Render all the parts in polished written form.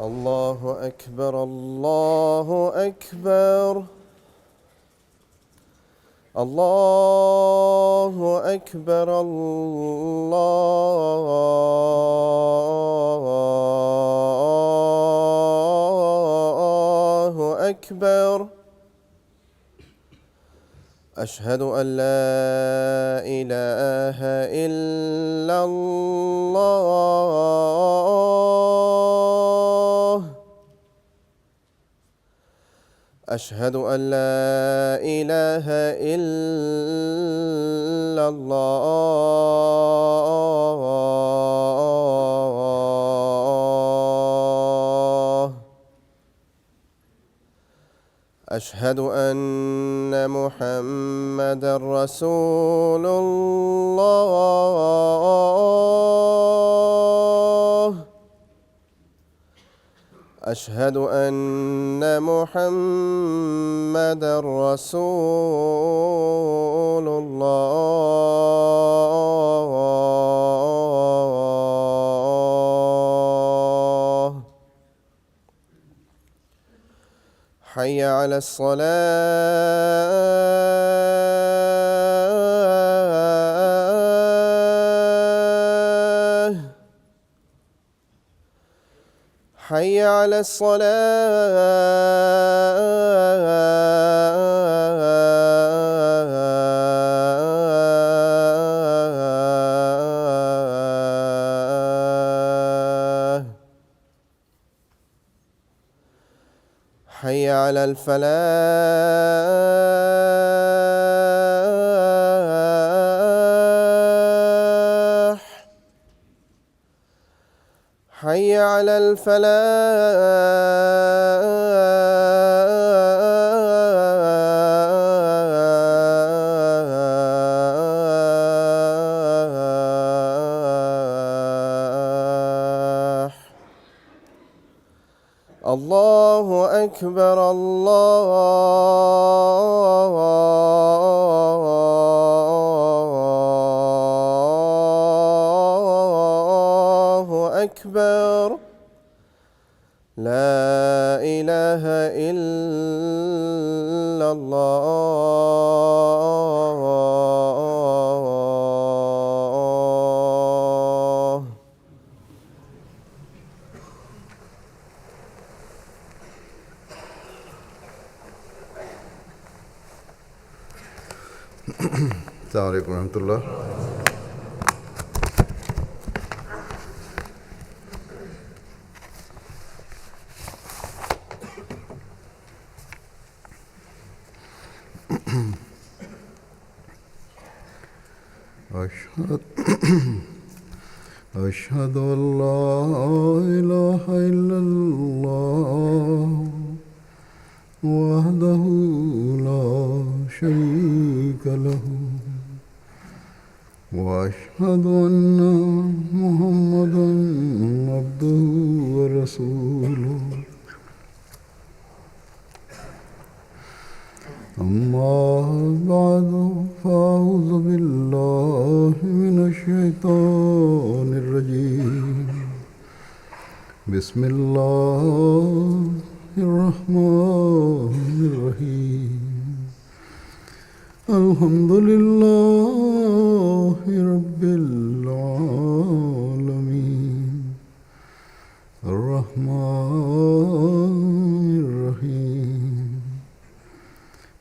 الله أكبر الله أكبر الله أكبر الله أكبر أشهد أن لا إله إلا الله أشهد أن لا إله إلا الله أشهد أن محمدًا رسول الله أشهد أن محمدًا رسول الله حي على الصلاة حي على الصلاة حي على الفلاح حي على الفلاح الله أكبر الله أكبر لا إله إلا الله السلام عليكم ورحمة الله. أشهد أن لا إله إلا الله وحده لا شريك له وأشهد أن محمدًا عبده ورسوله أما بعد فأعوذ بالله من الشيطان الرجيم بسم الله الرحمن الرحيم الحمد لله رب العالمين الرحمن الرحيم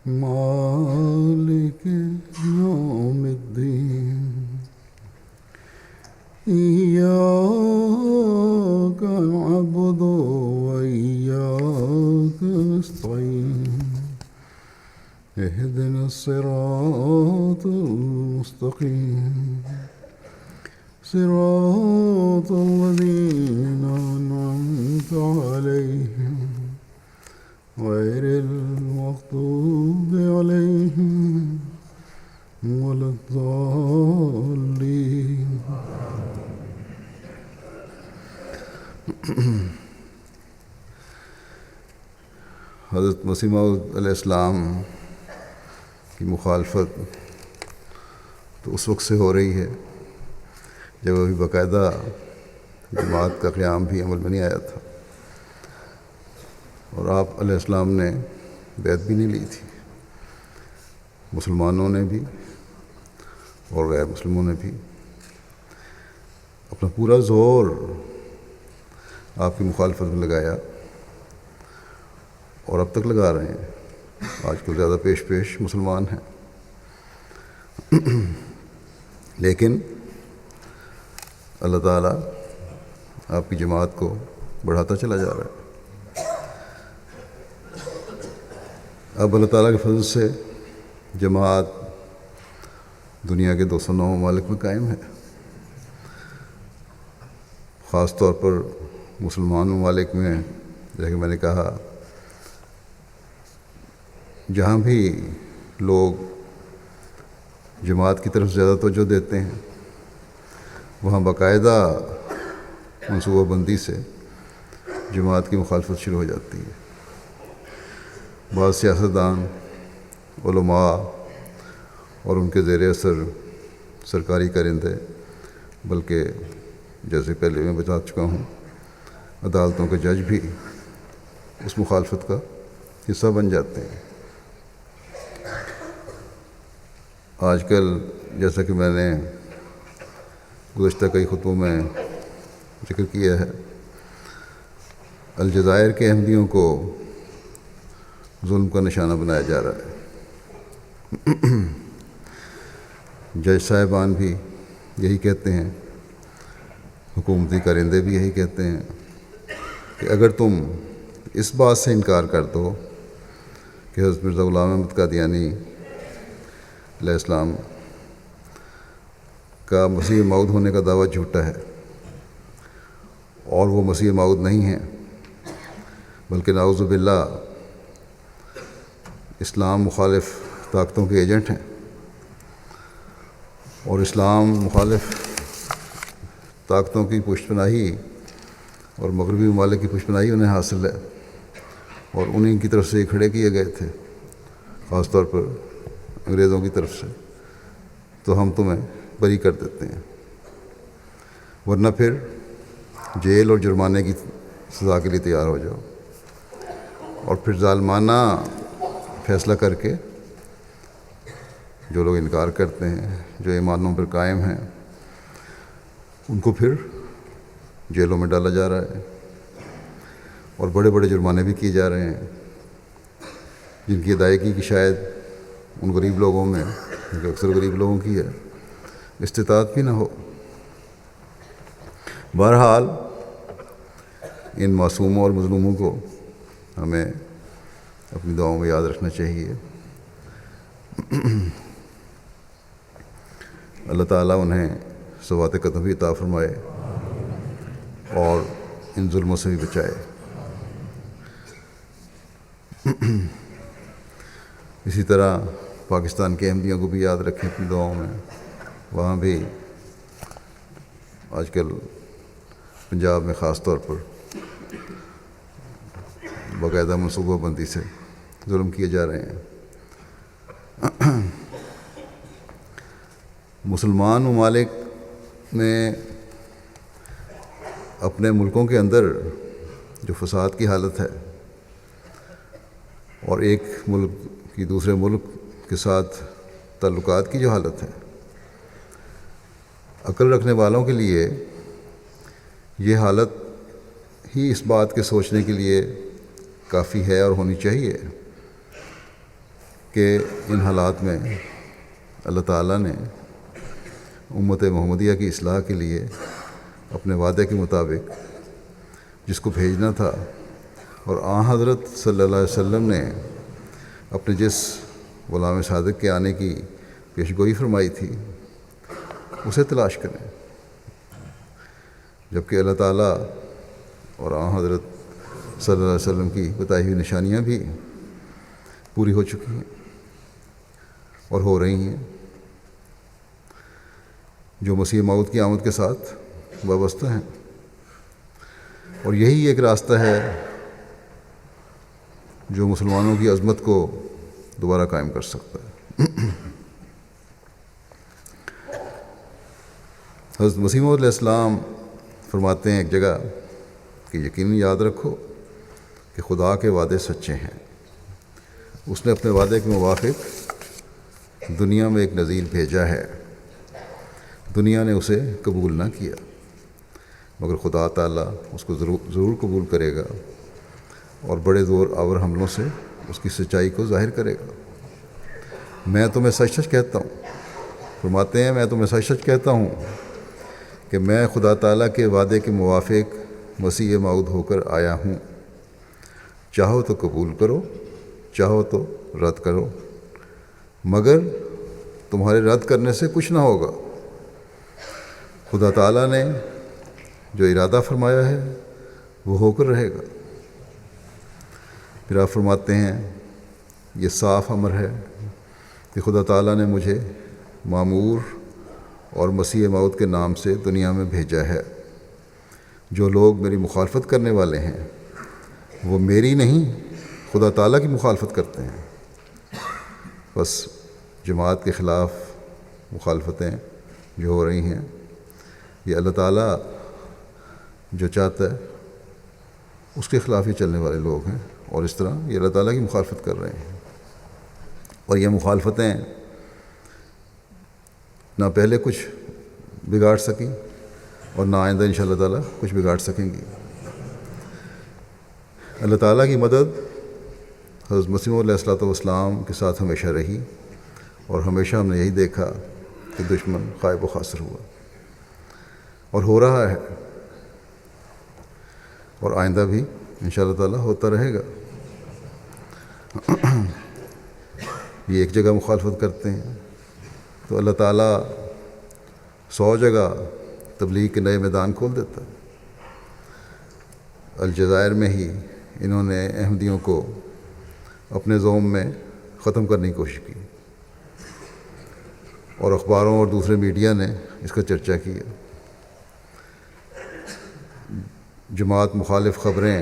مالك يوم الدين إياك نعبد وإياك نستعين اهدنا الصراط المستقيم صراط الذين أنعمت عليهم غير المغضوب عليهم ولا الضالين حضرت مسیح موعود علیہ السلام کی مخالفت تو اس وقت سے ہو رہی ہے جب ابھی باقاعدہ جماعت کا قیام بھی عمل میں نہیں آیا تھا، اور آپ علیہ السلام نے بیعت بھی نہیں لی تھی۔ مسلمانوں نے بھی اور غیر مسلموں نے بھی اپنا پورا زور آپ کی مخالفت میں لگایا، اور اب تک لگا رہے ہیں۔ آج کل زیادہ پیش مسلمان ہیں، لیکن اللہ تعالیٰ آپ کی جماعت کو بڑھاتا چلا جا رہا ہے۔ اب اللہ تعالیٰ کے فضل سے جماعت دنیا کے 209 ممالک میں قائم ہے، خاص طور پر مسلمان ممالک میں۔ جیسا کہ میں نے کہا، جہاں بھی لوگ جماعت کی طرف زیادہ توجہ دیتے ہیں وہاں باقاعدہ منصوبہ بندی سے جماعت کی مخالفت شروع ہو جاتی ہے۔ بعض سیاستدان، علماء اور ان کے زیر اثر سرکاری کرندے، بلکہ جیسے پہلے میں بتا چکا ہوں عدالتوں کے جج بھی اس مخالفت کا حصہ بن جاتے ہیں۔ آج کل جیسا کہ میں نے گزشتہ کئی خطبوں میں ذکر کیا ہے، الجزائر کے احمدیوں کو ظلم کا نشانہ بنایا جا رہا ہے۔ جج صاحبان بھی یہی کہتے ہیں، حکومتی کرندے بھی یہی کہتے ہیں کہ اگر تم اس بات سے انکار کر دو کہ حضرت مرزا غلام احمد قادیانی علیہ السلام کا مسیح موعود ہونے کا دعویٰ جھوٹا ہے اور وہ مسیح موعود نہیں ہیں بلکہ نعوذ باللہ اسلام مخالف طاقتوں کے ایجنٹ ہیں، اور اسلام مخالف طاقتوں کی پشت پناہی اور مغربی ممالک کی پشت پناہی انہیں حاصل ہے، اور انہیں کی طرف سے یہ کھڑے کیے گئے تھے، خاص طور پر انگریزوں کی طرف سے، تو ہم تمہیں بری کر دیتے ہیں، ورنہ پھر جیل اور جرمانے کی سزا کے لیے تیار ہو جاؤ۔ اور پھر ظالمانہ فیصلہ کر کے جو لوگ انکار کرتے ہیں، جو ایمانوں پر قائم ہیں، ان کو پھر جیلوں میں ڈالا جا رہا ہے، اور بڑے بڑے جرمانے بھی کیے جا رہے ہیں، جن کی ادائیگی کی شاید ان غریب لوگوں میں، جو اکثر غریب لوگوں کی ہے، استطاعت بھی نہ ہو۔ بہرحال ان معصوموں اور مظلوموں کو ہمیں اپنی دعاؤں میں یاد رکھنا چاہیے۔ اللہ تعالیٰ انہیں ثبات قدم بھی عطا فرمائے اور ان ظلموں سے بھی بچائے۔ اسی طرح پاکستان کے احمدیوں کو بھی یاد رکھیں اپنی دعاؤں میں۔ وہاں بھی آج کل پنجاب میں خاص طور پر باقاعدہ منصوبہ بندی سے ظلم کیے جا رہے ہیں۔ مسلمان ممالک میں اپنے ملکوں کے اندر جو فساد کی حالت ہے اور ایک ملک کی دوسرے ملک کے ساتھ تعلقات کی جو حالت ہے، عقل رکھنے والوں کے لیے یہ حالت ہی اس بات کے سوچنے کے لیے کافی ہے اور ہونی چاہیے کہ ان حالات میں اللہ تعالیٰ نے امت محمدیہ کی اصلاح کے لیے اپنے وعدے کے مطابق جس کو بھیجنا تھا، اور آن حضرت صلی اللہ علیہ وسلم نے اپنے جس غلام صادق کے آنے کی پیشگوئی فرمائی تھی، اسے تلاش کریں، جبکہ اللہ تعالیٰ اور آن حضرت صلی اللہ علیہ وسلم کی بتائی ہوئی نشانیاں بھی پوری ہو چکی ہیں اور ہو رہی ہیں، جو مسیح موعود کی آمد کے ساتھ وابستہ ہیں۔ اور یہی ایک راستہ ہے جو مسلمانوں کی عظمت کو دوبارہ قائم کر سکتا ہے۔ حضرت مسیح موعود علیہ السلام فرماتے ہیں ایک جگہ کہ یقیناً یاد رکھو کہ خدا کے وعدے سچے ہیں، اس نے اپنے وعدے کے موافق دنیا میں ایک نذیر بھیجا ہے، دنیا نے اسے قبول نہ کیا، مگر خدا تعالیٰ اس کو ضرور قبول کرے گا اور بڑے زور آور حملوں سے اس کی سچائی کو ظاہر کرے گا۔ میں تمہیں سچ سچ کہتا ہوں، فرماتے ہیں میں تمہیں سچ سچ کہتا ہوں کہ میں خدا تعالیٰ کے وعدے کے موافق مسیح موعود ہو کر آیا ہوں، چاہو تو قبول کرو، چاہو تو رد کرو، مگر تمہارے رد کرنے سے کچھ نہ ہوگا۔ خدا تعالیٰ نے جو ارادہ فرمایا ہے وہ ہو کر رہے گا۔ پھر آپ فرماتے ہیں یہ صاف امر ہے کہ خدا تعالیٰ نے مجھے مامور اور مسیح موعود کے نام سے دنیا میں بھیجا ہے۔ جو لوگ میری مخالفت کرنے والے ہیں وہ میری نہیں خدا تعالیٰ کی مخالفت کرتے ہیں۔ بس جماعت کے خلاف مخالفتیں جو ہو رہی ہیں یہ اللہ تعالیٰ جو چاہتا ہے اس کے خلاف ہی چلنے والے لوگ ہیں، اور اس طرح یہ اللہ تعالیٰ کی مخالفت کر رہے ہیں، اور یہ مخالفتیں نہ پہلے کچھ بگاڑ سکیں اور نہ آئندہ ان شاء اللہ تعالیٰ کچھ بگاڑ سکیں گی۔ اللہ تعالیٰ کی مدد حضرت مسیح موعود علیہ السلام کے ساتھ ہمیشہ رہی، اور ہمیشہ ہم نے یہی دیکھا کہ دشمن خائب و خاسر ہوا اور ہو رہا ہے، اور آئندہ بھی ان شاء اللہ تعالیٰ ہوتا رہے گا۔ یہ ایک جگہ مخالفت کرتے ہیں تو اللہ تعالیٰ 100 جگہ تبلیغ کے نئے میدان کھول دیتا ہے۔ الجزائر میں ہی انہوں نے احمدیوں کو اپنے زوم میں ختم کرنے کی کوشش کی، اور اخباروں اور دوسرے میڈیا نے اس کا چرچا کیا۔ جماعت مخالف خبریں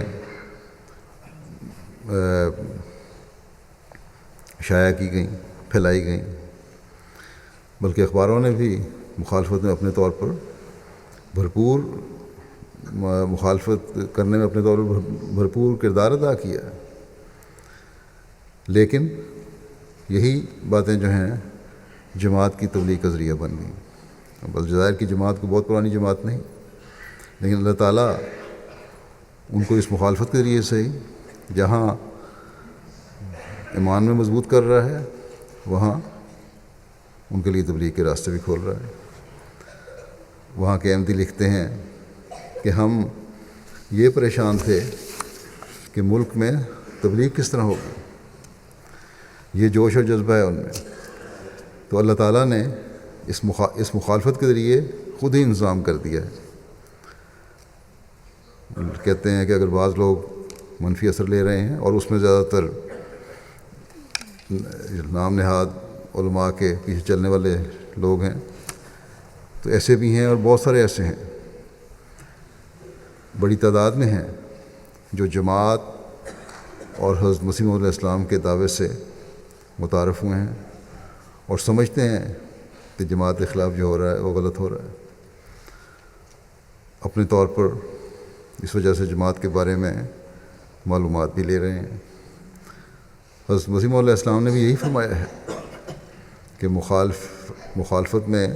شائع کی گئیں، پھیلائی گئیں، بلکہ اخباروں نے بھی مخالفت میں اپنے طور پر بھرپور مخالفت کرنے میں اپنے طور پر بھرپور کردار ادا کیا ہے۔ لیکن یہی باتیں جو ہیں جماعت کی تبلیغ کا ذریعہ بن گئیں۔ اب الجزائر کی جماعت کو بہت پرانی جماعت نہیں، لیکن اللہ تعالیٰ ان کو اس مخالفت کے ذریعے سے ہی جہاں ایمان میں مضبوط کر رہا ہے وہاں ان کے لیے تبلیغ کے راستے بھی کھول رہا ہے۔ وہاں کے احمدی لکھتے ہیں کہ ہم یہ پریشان تھے کہ ملک میں تبلیغ کس طرح ہوگی، یہ جوش و جذبہ ہے ان میں، تو اللہ تعالیٰ نے اس مخالفت کے ذریعے خود ہی انتظام کر دیا ہے۔ کہتے ہیں کہ اگر بعض لوگ منفی اثر لے رہے ہیں اور اس میں زیادہ تر نام نہاد علماء کے پیچھے چلنے والے لوگ ہیں، تو ایسے بھی ہیں اور بہت سارے ایسے ہیں، بڑی تعداد میں ہیں جو جماعت اور حضرت مسیح موعود علیہ السلام کے دعوے سے متعارف ہوئے ہیں اور سمجھتے ہیں کہ جماعت کے خلاف جو ہو رہا ہے وہ غلط ہو رہا ہے۔ اپنے طور پر اس وجہ سے جماعت کے بارے میں معلومات بھی لے رہے ہیں۔ حضرت مسیح موعود علیہ السلام نے بھی یہی فرمایا ہے کہ مخالفت میں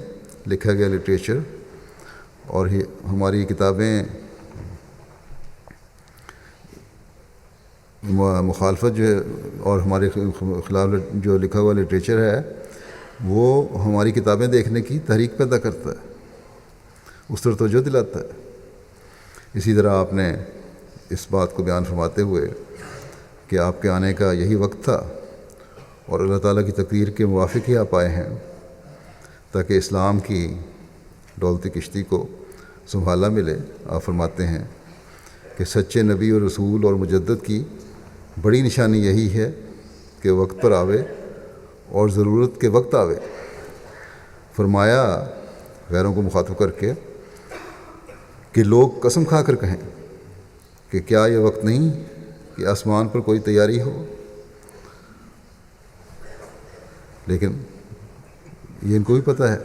لکھا گیا لٹریچر اور ہماری کتابیں مخالفت جو ہے اور ہمارے خلاف جو لکھا ہوا لٹریچر ہے وہ ہماری کتابیں دیکھنے کی تحریک پیدا کرتا ہے، اس طرح توجہ دلاتا ہے۔ اسی طرح آپ نے اس بات کو بیان فرماتے ہوئے کہ آپ کے آنے کا یہی وقت تھا اور اللہ تعالیٰ کی تقدیر کے موافق ہی آپ آئے ہیں تاکہ اسلام کی دولتی کشتی کو سنبھالا ملے۔ آپ فرماتے ہیں کہ سچے نبی اور رسول اور مجدد کی بڑی نشانی یہی ہے کہ وقت پر آوے اور ضرورت کے وقت آوے۔ فرمایا غیروں کو مخاطب کر کے کہ لوگ قسم کھا کر کہیں کہ کیا یہ وقت نہیں کہ آسمان پر کوئی تیاری ہو، لیکن یہ ان کو بھی پتہ ہے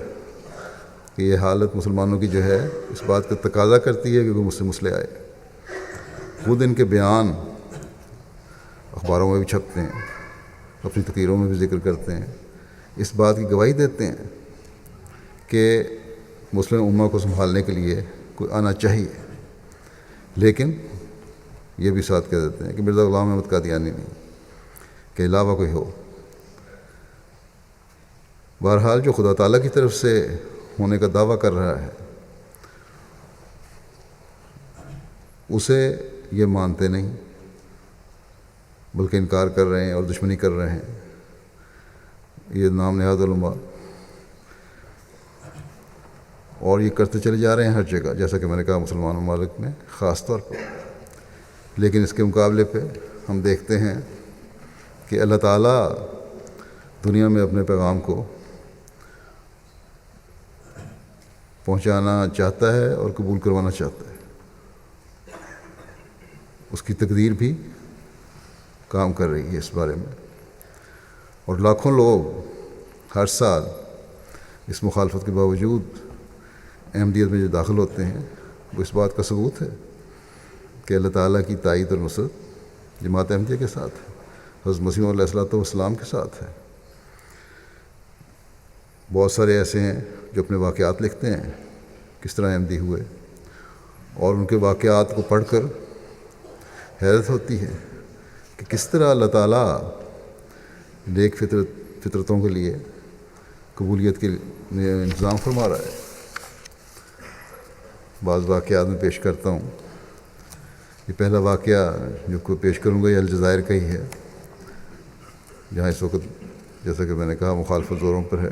کہ یہ حالت مسلمانوں کی جو ہے اس بات کا تقاضا کرتی ہے کہ کوئی مجھ سے مسئلے آئے۔ خود ان کے بیان اخباروں میں بھی چھپتے ہیں، اپنی تقریروں میں بھی ذکر کرتے ہیں، اس بات کی گواہی دیتے ہیں کہ مسلم امہ کو سنبھالنے کے لیے کوئی آنا چاہیے، لیکن یہ بھی ساتھ کہہ دیتے ہیں کہ مرزا غلام احمد قادیانی نہیں، کہ علاوہ کوئی ہو۔ بہرحال جو خدا تعالیٰ کی طرف سے ہونے کا دعویٰ کر رہا ہے اسے یہ مانتے نہیں، بلکہ انکار کر رہے ہیں اور دشمنی کر رہے ہیں۔ یہ نام نہاد علماء، اور یہ کرتے چلے جا رہے ہیں ہر جگہ، جیسا کہ میں نے کہا مسلمان ممالک میں خاص طور پر۔ لیکن اس کے مقابلے پہ ہم دیکھتے ہیں کہ اللہ تعالیٰ دنیا میں اپنے پیغام کو پہنچانا چاہتا ہے اور قبول کروانا چاہتا ہے۔ اس کی تقدیر بھی کام کر رہی ہے اس بارے میں، اور لاکھوں لوگ ہر سال اس مخالفت کے باوجود احمدیت میں جو داخل ہوتے ہیں وہ اس بات کا ثبوت ہے کہ اللہ تعالیٰ کی تائید اور نصرت جماعت احمدیہ کے ساتھ ہے، حضرت مسیح علیہ السلام کے ساتھ ہے۔ بہت سارے ایسے ہیں جو اپنے واقعات لکھتے ہیں کس طرح احمدی ہوئے، اور ان کے واقعات کو پڑھ کر حیرت ہوتی ہے کہ کس طرح اللہ تعالیٰ نیک فطرتوں کے لیے قبولیت کے لیے انتظام فرما رہا ہے۔ بعض واقعات میں پیش کرتا ہوں۔ یہ پہلا واقعہ جو کو پیش کروں گا یہ الجزائر کا ہی ہے، جہاں اس وقت جیسا کہ میں نے کہا مخالفت زوروں پر ہے۔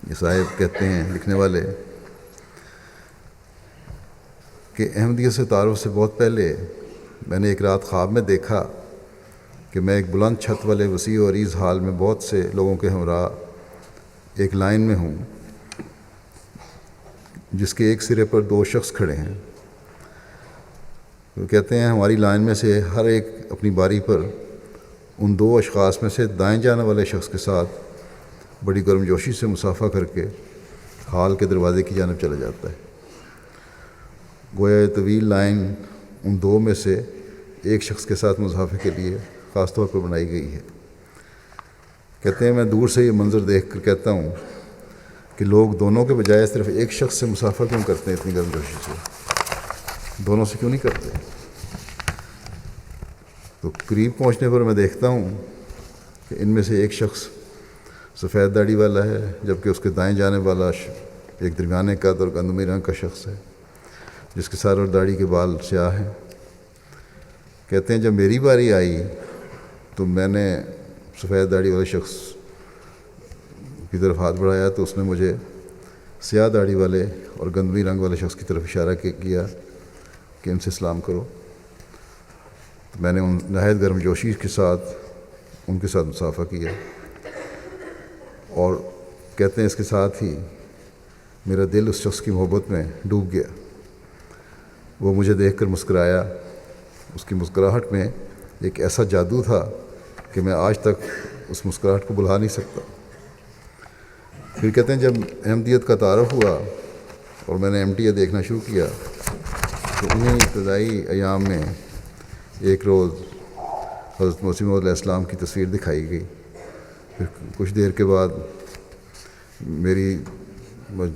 یہ صاحب کہتے ہیں لکھنے والے کہ احمدیت سے تعارف سے بہت پہلے میں نے ایک رات خواب میں دیکھا کہ میں ایک بلند چھت والے وسیع و عریض ہال میں بہت سے لوگوں کے ہمراہ ایک لائن میں ہوں، جس کے ایک سرے پر 2 شخص کھڑے ہیں۔ وہ کہتے ہیں ہماری لائن میں سے ہر ایک اپنی باری پر ان 2 اشخاص میں سے دائیں جانے والے شخص کے ساتھ بڑی گرمجوشی سے مصافحہ کر کے ہال کے دروازے کی جانب چلا جاتا ہے۔ گویا یہ طویل لائن ان 2 میں سے ایک شخص کے ساتھ مصافحے کے لیے خاص طور پر بنائی گئی ہے۔ کہتے ہیں میں دور سے یہ منظر دیکھ کر کہتا ہوں کہ لوگ دونوں کے بجائے صرف ایک شخص سے مصافحہ کیوں کرتے ہیں اتنی گرمجوشی سے، دونوں سے کیوں نہیں کرتے؟ تو قریب پہنچنے پر میں دیکھتا ہوں کہ ان میں سے ایک شخص سفید داڑھی والا ہے، جبکہ اس کے دائیں جانے والا ایک درمیانے قد اور گندمی رنگ کا شخص ہے جس کے سر اور داڑھی کے بال سیاہ ہیں۔ کہتے ہیں جب میری باری آئی تو میں نے سفید داڑھی والے شخص کی طرف ہاتھ بڑھایا تو اس نے مجھے سیاہ داڑھی والے اور گندمی رنگ والے شخص کی طرف اشارہ کیا کہ ان سے سلام کرو۔ تو میں نے ان نہایت گرمجوشی کے ساتھ ان کے ساتھ مصافحہ کیا، اور کہتے ہیں اس کے ساتھ ہی میرا دل اس شخص کی محبت میں ڈوب گیا۔ وہ مجھے دیکھ کر مسکرایا، اس کی مسکراہٹ میں ایک ایسا جادو تھا کہ میں آج تک اس مسکراہٹ کو بھلا نہیں سکتا۔ پھر کہتے ہیں جب احمدیت کا تعارف ہوا اور میں نے احمدیت دیکھنا شروع کیا تو انہیں ابتدائی ایام میں ایک روز حضرت مسیح علیہ السلام کی تصویر دکھائی گئی۔ پھر کچھ دیر کے بعد میری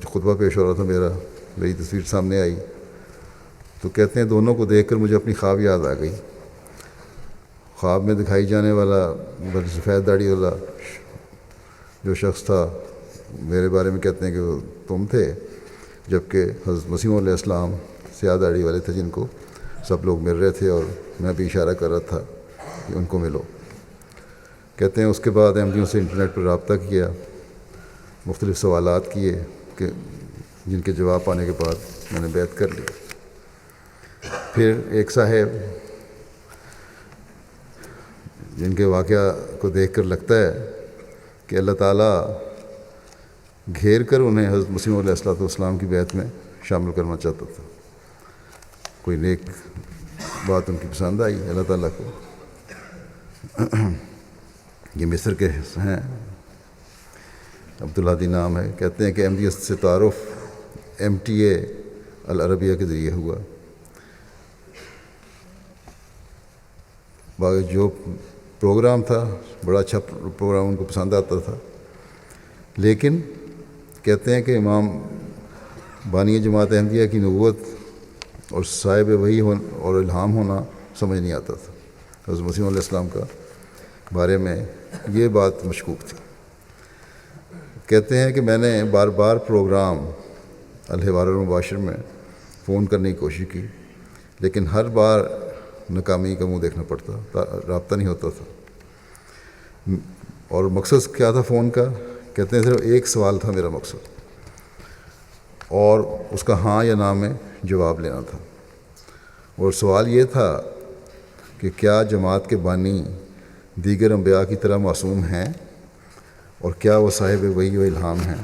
خطبہ پیش ہو رہا تھا، میری تصویر سامنے آئی تو کہتے ہیں دونوں کو دیکھ کر مجھے اپنی خواب یاد آ گئی۔ خواب میں دکھائی جانے والا سفید داڑھی والا جو شخص تھا میرے بارے میں کہتے ہیں کہ وہ تم تھے، جبکہ حضرت مسیح علیہ السلام سیاہ داڑھی والے تھے جن کو سب لوگ مل رہے تھے، اور میں بھی اشارہ کر رہا تھا کہ ان کو ملو۔ کہتے ہیں اس کے بعد احمدیوں سے انٹرنیٹ پر رابطہ کیا، مختلف سوالات کیے کہ جن کے جواب پانے کے بعد میں نے بیعت کر لی۔ پھر ایک صاحب جن کے واقعہ کو دیکھ کر لگتا ہے کہ اللہ تعالیٰ گھیر کر انہیں حضرت مسیح علیہ السلام کی بیعت میں شامل کرنا چاہتا تھا، کوئی نیک بات ان کی پسند آئی اللہ تعالیٰ کو. یہ مصر کے ہیں، عبدالہادی نام ہے. کہتے ہیں کہ احمدیت سے تعارف MTA العربیہ کے ذریعے ہوا. باقی جو پروگرام تھا بڑا اچھا پروگرام، ان کو پسند آتا تھا. لیکن کہتے ہیں کہ امام بانی جماعت احمدیہ کی نبوت اور صاحب وحی اور الہام ہونا سمجھ نہیں آتا تھا. حضرت مسیح علیہ السلام کا بارے میں یہ بات مشکوک تھی. کہتے ہیں کہ میں نے بار بار پروگرام الحوار المباشر میں فون کرنے کی کوشش کی، لیکن ہر بار ناکامی کا منہ دیکھنا پڑتا، رابطہ نہیں ہوتا تھا. اور مقصد کیا تھا فون کا؟ کہتے ہیں صرف ایک سوال تھا میرا مقصد، اور اس کا ہاں یا نہ میں جواب لینا تھا. اور سوال یہ تھا کہ کیا جماعت کے بانی دیگر انبیاء کی طرح معصوم ہیں، اور کیا وہ صاحب وحی و الہام ہیں؟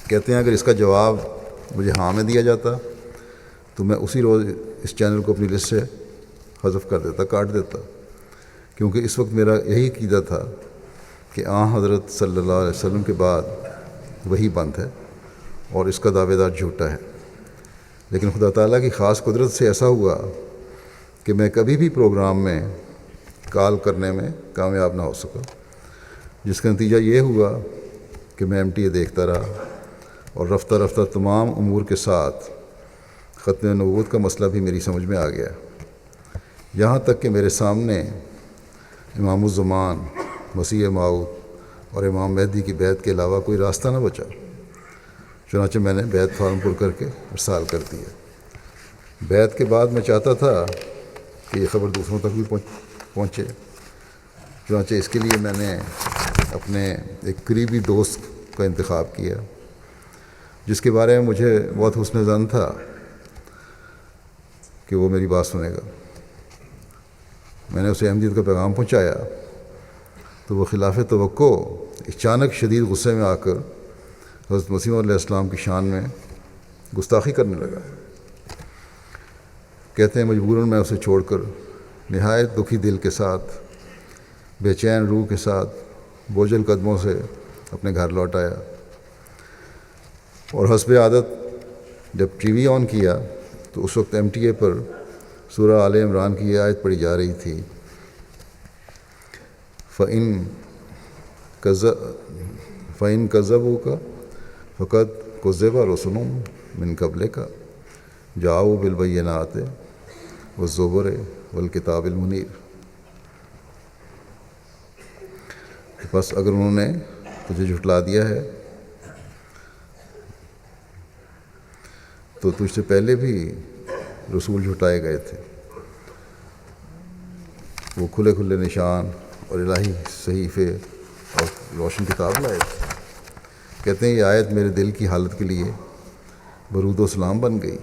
کہتے ہیں اگر اس کا جواب مجھے ہاں میں دیا جاتا تو میں اسی روز اس چینل کو اپنی لسٹ سے حذف کر دیتا، کاٹ دیتا، کیونکہ اس وقت میرا یہی عقیدہ تھا کہ حضرت صلی اللہ علیہ وسلم کے بعد وہی بند ہے اور اس کا دعوے دار جھوٹا ہے. لیکن خدا تعالیٰ کی خاص قدرت سے ایسا ہوا کہ میں کبھی بھی پروگرام میں کال کرنے میں کامیاب نہ ہو سکا، جس کا نتیجہ یہ ہوا کہ میں MTA دیکھتا رہا، اور رفتہ رفتہ تمام امور کے ساتھ ختم نبوت کا مسئلہ بھی میری سمجھ میں آ گیا. یہاں تک کہ میرے سامنے امام الزمان، مسیح موعود اور امام مہدی کی بیعت کے علاوہ کوئی راستہ نہ بچا. چنانچہ میں نے بیعت فارم پر کر کے ارسال کر دیا. بیعت کے بعد میں چاہتا تھا کہ یہ خبر دوسروں تک بھی پہنچے. چنانچہ اس کے لیے میں نے اپنے ایک قریبی دوست کا انتخاب کیا، جس کے بارے میں مجھے بہت حسن ظن تھا کہ وہ میری بات سنے گا. میں نے اسے احمدیت کا پیغام پہنچایا تو وہ خلاف توقع اچانک شدید غصے میں آ کر حضرت مسیح علیہ السلام کی شان میں گستاخی کرنے لگا. کہتے ہیں مجبوراً میں اسے چھوڑ کر نہایت دکھی دل کے ساتھ، بے چین روح کے ساتھ، بوجھل قدموں سے اپنے گھر لوٹ آیا. اور حسب عادت جب ٹی وی آن کیا تو اس وقت MTA پر سورہ آل عمران کی یہ آیت پڑھی جا رہی تھی، فَإِن كَذَّبُوكَ فَقَدْ كُذِّبَ رُسُلٌ مِّن قَبْلِكَ جَاءُوا بِالْبَيِّنَاتِ وَالزُّبُرِ وَالْكِتَابِ الْمُنِيرِ. بس اگر انہوں نے تجھے جھٹلا دیا ہے تو تجھ سے پہلے بھی رسول جھٹائے گئے تھے. وہ کھلے کھلے نشان اور الہی صحیفے اور روشن کتاب لائے تھے. کہتے ہیں یہ آیت میرے دل کی حالت کے لیے برود و سلام بن گئی،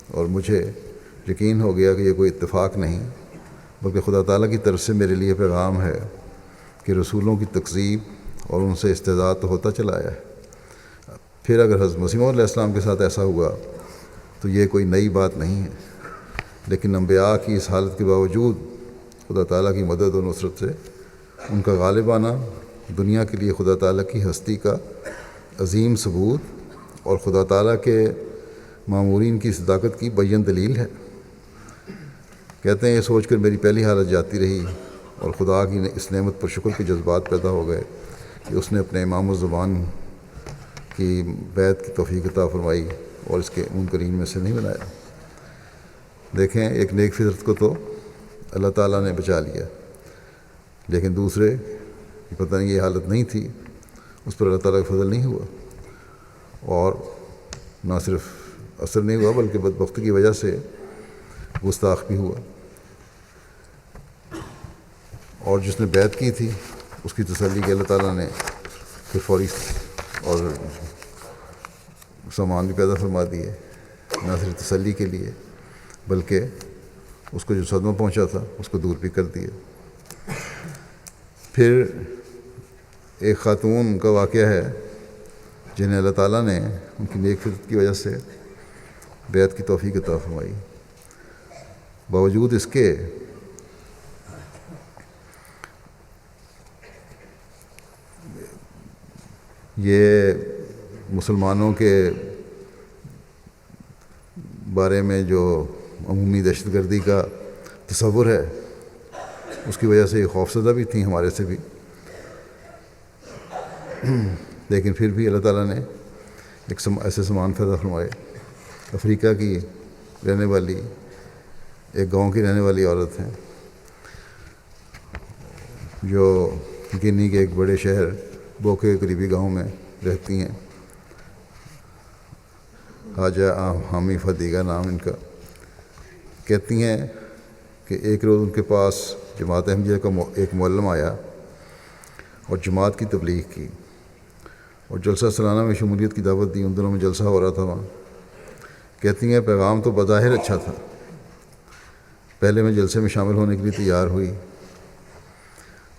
اور مجھے یقین ہو گیا کہ یہ کوئی اتفاق نہیں بلکہ خدا تعالیٰ کی طرف سے میرے لیے پیغام ہے کہ رسولوں کی تکذیب اور ان سے استہزاء تو ہوتا چلا آیا ہے. پھر اگر حضرت مسیح علیہ السلام کے ساتھ ایسا ہوا تو یہ کوئی نئی بات نہیں ہے، لیکن انبیاء کی اس حالت کے باوجود خدا تعالیٰ کی مدد و نصرت سے ان کا غالبانہ دنیا کے لیے خدا تعالیٰ کی ہستی کا عظیم ثبوت اور خدا تعالیٰ کے مامورین کی صداقت کی بیان دلیل ہے. کہتے ہیں یہ سوچ کر میری پہلی حالت جاتی رہی، اور خدا کی اس نعمت پر شکر کے جذبات پیدا ہو گئے کہ اس نے اپنے امام الزمان کی بیعت کی توفیق عطا فرمائی اور اس کے منکرین میں سے نہیں بنایا. دیکھیں ایک نیک فطرت کو تو اللہ تعالیٰ نے بچا لیا، لیکن دوسرے کہ پتہ نہیں یہ حالت نہیں تھی، اس پر اللہ تعالیٰ کا فضل نہیں ہوا، اور نہ صرف اثر نہیں ہوا بلکہ بدبختی کی وجہ سے گستاخ بھی ہوا. اور جس نے بیعت کی تھی اس کی تسلی کے اللہ تعالیٰ نے پھر فوری اور سامان بھی پیدا فرما دیے، نہ صرف تسلی کے لیے بلکہ اس کو جو صدمہ پہنچا تھا اس کو دور بھی کر دیا. پھر ایک خاتون کا واقعہ ہے جنہیں اللہ تعالیٰ نے ان کی نیک فطرت کی وجہ سے بیعت کی توفیق عطا فرمائی۔ باوجود اس کے یہ مسلمانوں کے بارے میں جو عمومی دہشت گردی کا تصور ہے اس کی وجہ سے یہ خوفزدہ بھی تھیں ہمارے سے بھی، لیکن پھر بھی اللہ تعالیٰ نے ایسے سامان پیدا فرمائے۔ افریقہ کی رہنے والی ایک گاؤں کی رہنے والی عورت ہیں جو گینی کے ایک بڑے شہر بوکے کے قریبی گاؤں میں رہتی ہیں، حاجہ حامی فدیگہ نام ان کا۔ کہتی ہیں کہ ایک روز ان کے پاس جماعت احمدیہ کا ایک معلم آیا اور جماعت کی تبلیغ کی اور جلسہ سالانہ میں شمولیت کی دعوت دی۔ ان دنوں میں جلسہ ہو رہا تھا وہاں۔ کہتی ہیں پیغام تو بظاہر اچھا تھا، پہلے میں جلسے میں شامل ہونے کے لیے تیار ہوئی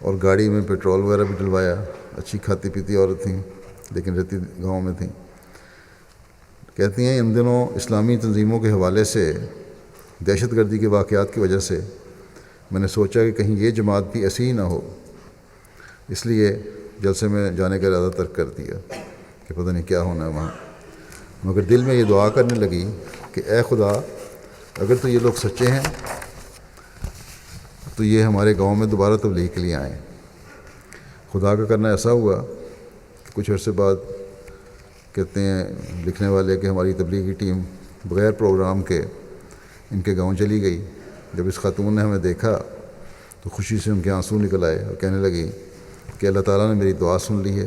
اور گاڑی میں پیٹرول وغیرہ بھی ڈلوایا۔ اچھی کھاتی پیتی عورت تھیں لیکن رہتی گاؤں میں تھیں۔ کہتی ہیں ان دنوں اسلامی تنظیموں کے حوالے سے دہشت گردی کے واقعات کی وجہ سے میں نے سوچا کہ کہیں یہ جماعت بھی ایسی ہی نہ ہو، اس لیے جلسے میں جانے کا ارادہ ترک کر دیا کہ پتہ نہیں کیا ہونا ہے وہاں۔ مگر دل میں یہ دعا کرنے لگی کہ اے خدا، اگر تو یہ لوگ سچے ہیں تو یہ ہمارے گاؤں میں دوبارہ تبلیغ کے لیے آئیں۔ خدا کا کرنا ایسا ہوا کہ کچھ عرصے بعد کہتے ہیں لکھنے والے کہ ہماری تبلیغی ٹیم بغیر پروگرام کے ان کے گاؤں چلی گئی۔ جب اس خاتون نے ہمیں دیکھا تو خوشی سے ان کے آنسو نکل آئے اور کہنے لگی کہ اللہ تعالیٰ نے میری دعا سن لی ہے،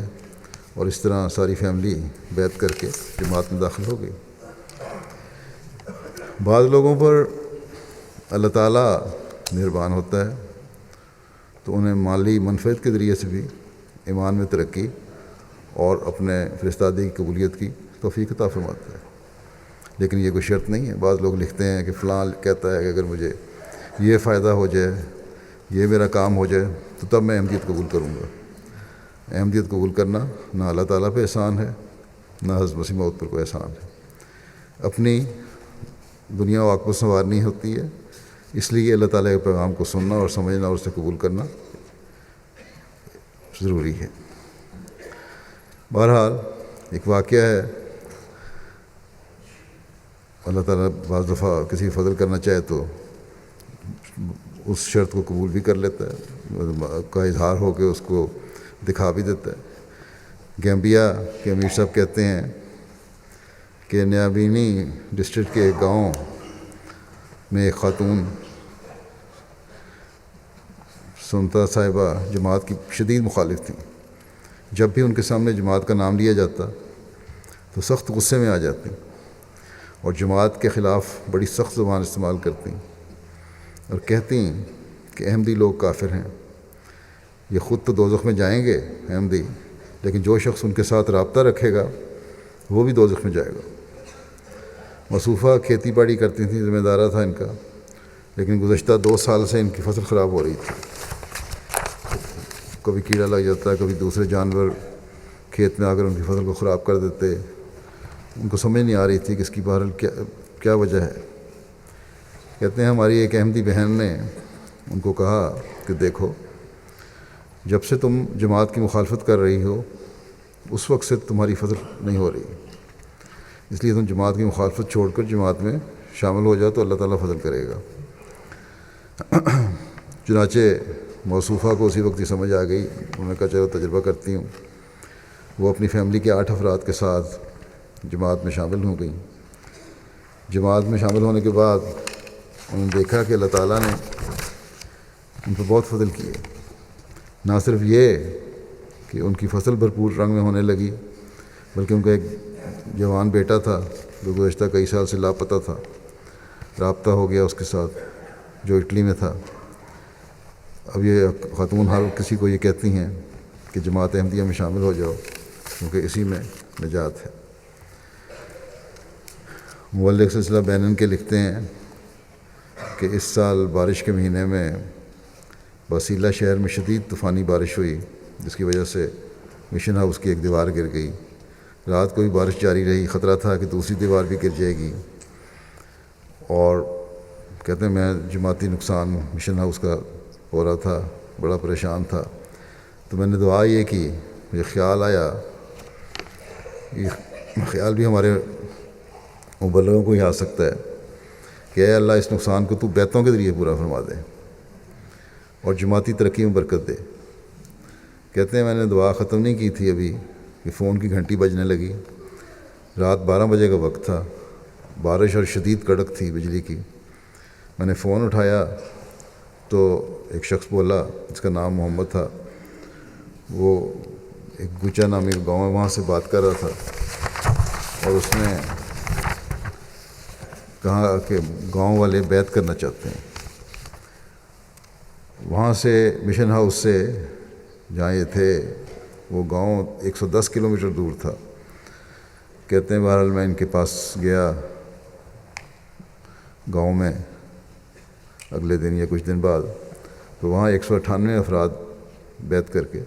اور اس طرح ساری فیملی بیعت کر کے جماعت میں داخل ہو گئی۔ بعض لوگوں پر اللہ تعالیٰ مہربان ہوتا ہے تو انہیں مالی منفعت کے ذریعے سے بھی ایمان میں ترقی اور اپنے فرستادی کی قبولیت کی توفیق عطا فرماتا ہے، لیکن یہ کوئی شرط نہیں ہے۔ بعض لوگ لکھتے ہیں کہ فلاں کہتا ہے کہ اگر مجھے یہ فائدہ ہو جائے، یہ میرا کام ہو جائے تو تب میں احمدیت قبول کروں گا۔ احمدیت قبول کرنا نہ اللہ تعالیٰ پہ احسان ہے، نہ حضرت مسیح موعود پر کوئی احسان ہے۔ اپنی دنیا و عاقبت سنوارنی ہوتی ہے، اس لیے اللہ تعالیٰ کے پیغام کو سننا اور سمجھنا اور اسے قبول کرنا ضروری ہے۔ بہرحال ایک واقعہ ہے، اللہ تعالیٰ بعض دفعہ کسی فضل کرنا چاہے تو اس شرط کو قبول بھی کر لیتا ہے، کا اظہار ہو کے اس کو دکھا بھی دیتا ہے۔ گیمبیا کے امیر صاحب کہتے ہیں کہ نیابینی ڈسٹرکٹ کے ایک گاؤں میں ایک خاتون سنتا صاحبہ جماعت کی شدید مخالف تھیں۔ جب بھی ان کے سامنے جماعت کا نام لیا جاتا تو سخت غصے میں آ جاتی اور جماعت کے خلاف بڑی سخت زبان استعمال کرتی اور کہتی کہ احمدی لوگ کافر ہیں، یہ خود تو دوزخ میں جائیں گے احمدی، لیکن جو شخص ان کے ساتھ رابطہ رکھے گا وہ بھی دوزخ میں جائے گا۔ مصوفہ کھیتی باڑی کرتی تھیں، ذمہ دارہ تھا ان کا، لیکن گزشتہ 2 سال سے ان کی فصل خراب ہو رہی تھی۔ کبھی کیڑا لگ جاتا ہے، کبھی دوسرے جانور کھیت میں آ کر ان کی فصل کو خراب کر دیتے۔ ان کو سمجھ نہیں آ رہی تھی کہ اس کی بہرحال کیا وجہ ہے۔ کہتے ہیں ہماری ایک احمدی بہن نے ان کو کہا کہ دیکھو، جب سے تم جماعت کی مخالفت کر رہی ہو اس وقت سے تمہاری فصل نہیں ہو رہی، اس لیے تم جماعت کی مخالفت چھوڑ کر جماعت میں شامل ہو جاؤ تو اللہ تعالیٰ فضل کرے گا۔ چنانچہ موصوفہ کو اسی وقت یہ سمجھ آ گئی، انہوں نے کہا چلو تجربہ کرتی ہوں۔ وہ اپنی فیملی کے 8 افراد کے ساتھ جماعت میں شامل ہو گئیں۔ جماعت میں شامل ہونے کے بعد انہوں نے دیکھا کہ اللہ تعالیٰ نے ان پر بہت فضل کیے۔ نہ صرف یہ کہ ان کی فصل بھرپور رنگ میں ہونے لگی، بلکہ ان کا ایک جوان بیٹا تھا جو گزشتہ کئی سال سے لاپتہ تھا، رابطہ ہو گیا اس کے ساتھ، جو اٹلی میں تھا۔ اب یہ خاتون ہر کسی کو یہ کہتی ہیں کہ جماعت احمدیہ میں شامل ہو جاؤ کیونکہ اسی میں نجات ہے۔ مولک سلسلہ بینن کے لکھتے ہیں کہ اس سال بارش کے مہینے میں وسیلہ شہر میں شدید طوفانی بارش ہوئی، جس کی وجہ سے مشن ہاؤس کی ایک دیوار گر گئی۔ رات کو بھی بارش جاری رہی، خطرہ تھا کہ دوسری دیوار بھی گر جائے گی۔ اور کہتے ہیں میں جماعتی نقصان مشن ہاؤس کا ہو رہا تھا، بڑا پریشان تھا، تو میں نے دعا یہ کی، مجھے خیال آیا، یہ خیال بھی ہمارے مبلغوں کو ہی آ سکتا ہے کہ اے اللہ اس نقصان کو تو بیتوں کے ذریعے پورا فرما دے اور جماعتی ترقی میں برکت دے۔ کہتے ہیں میں نے دعا ختم نہیں کی تھی ابھی کہ فون کی گھنٹی بجنے لگی، رات 12 بجے کا وقت تھا، بارش اور شدید کڑک تھی بجلی کی۔ میں نے فون اٹھایا تو ایک شخص بولا جس کا نام محمد تھا، وہ ایک گچا نامی گاؤں ہے وہاں سے بات کر رہا تھا، اور اس نے کہا کہ گاؤں والے بیعت کرنا چاہتے ہیں۔ وہاں سے مشن ہاؤس سے جہاں یہ تھے وہ گاؤں 110 کلومیٹر دور تھا۔ کہتے ہیں بہرحال میں ان کے پاس گیا گاؤں میں اگلے دن یا کچھ دن بعد، تو وہاں 198 افراد بیعت کر کے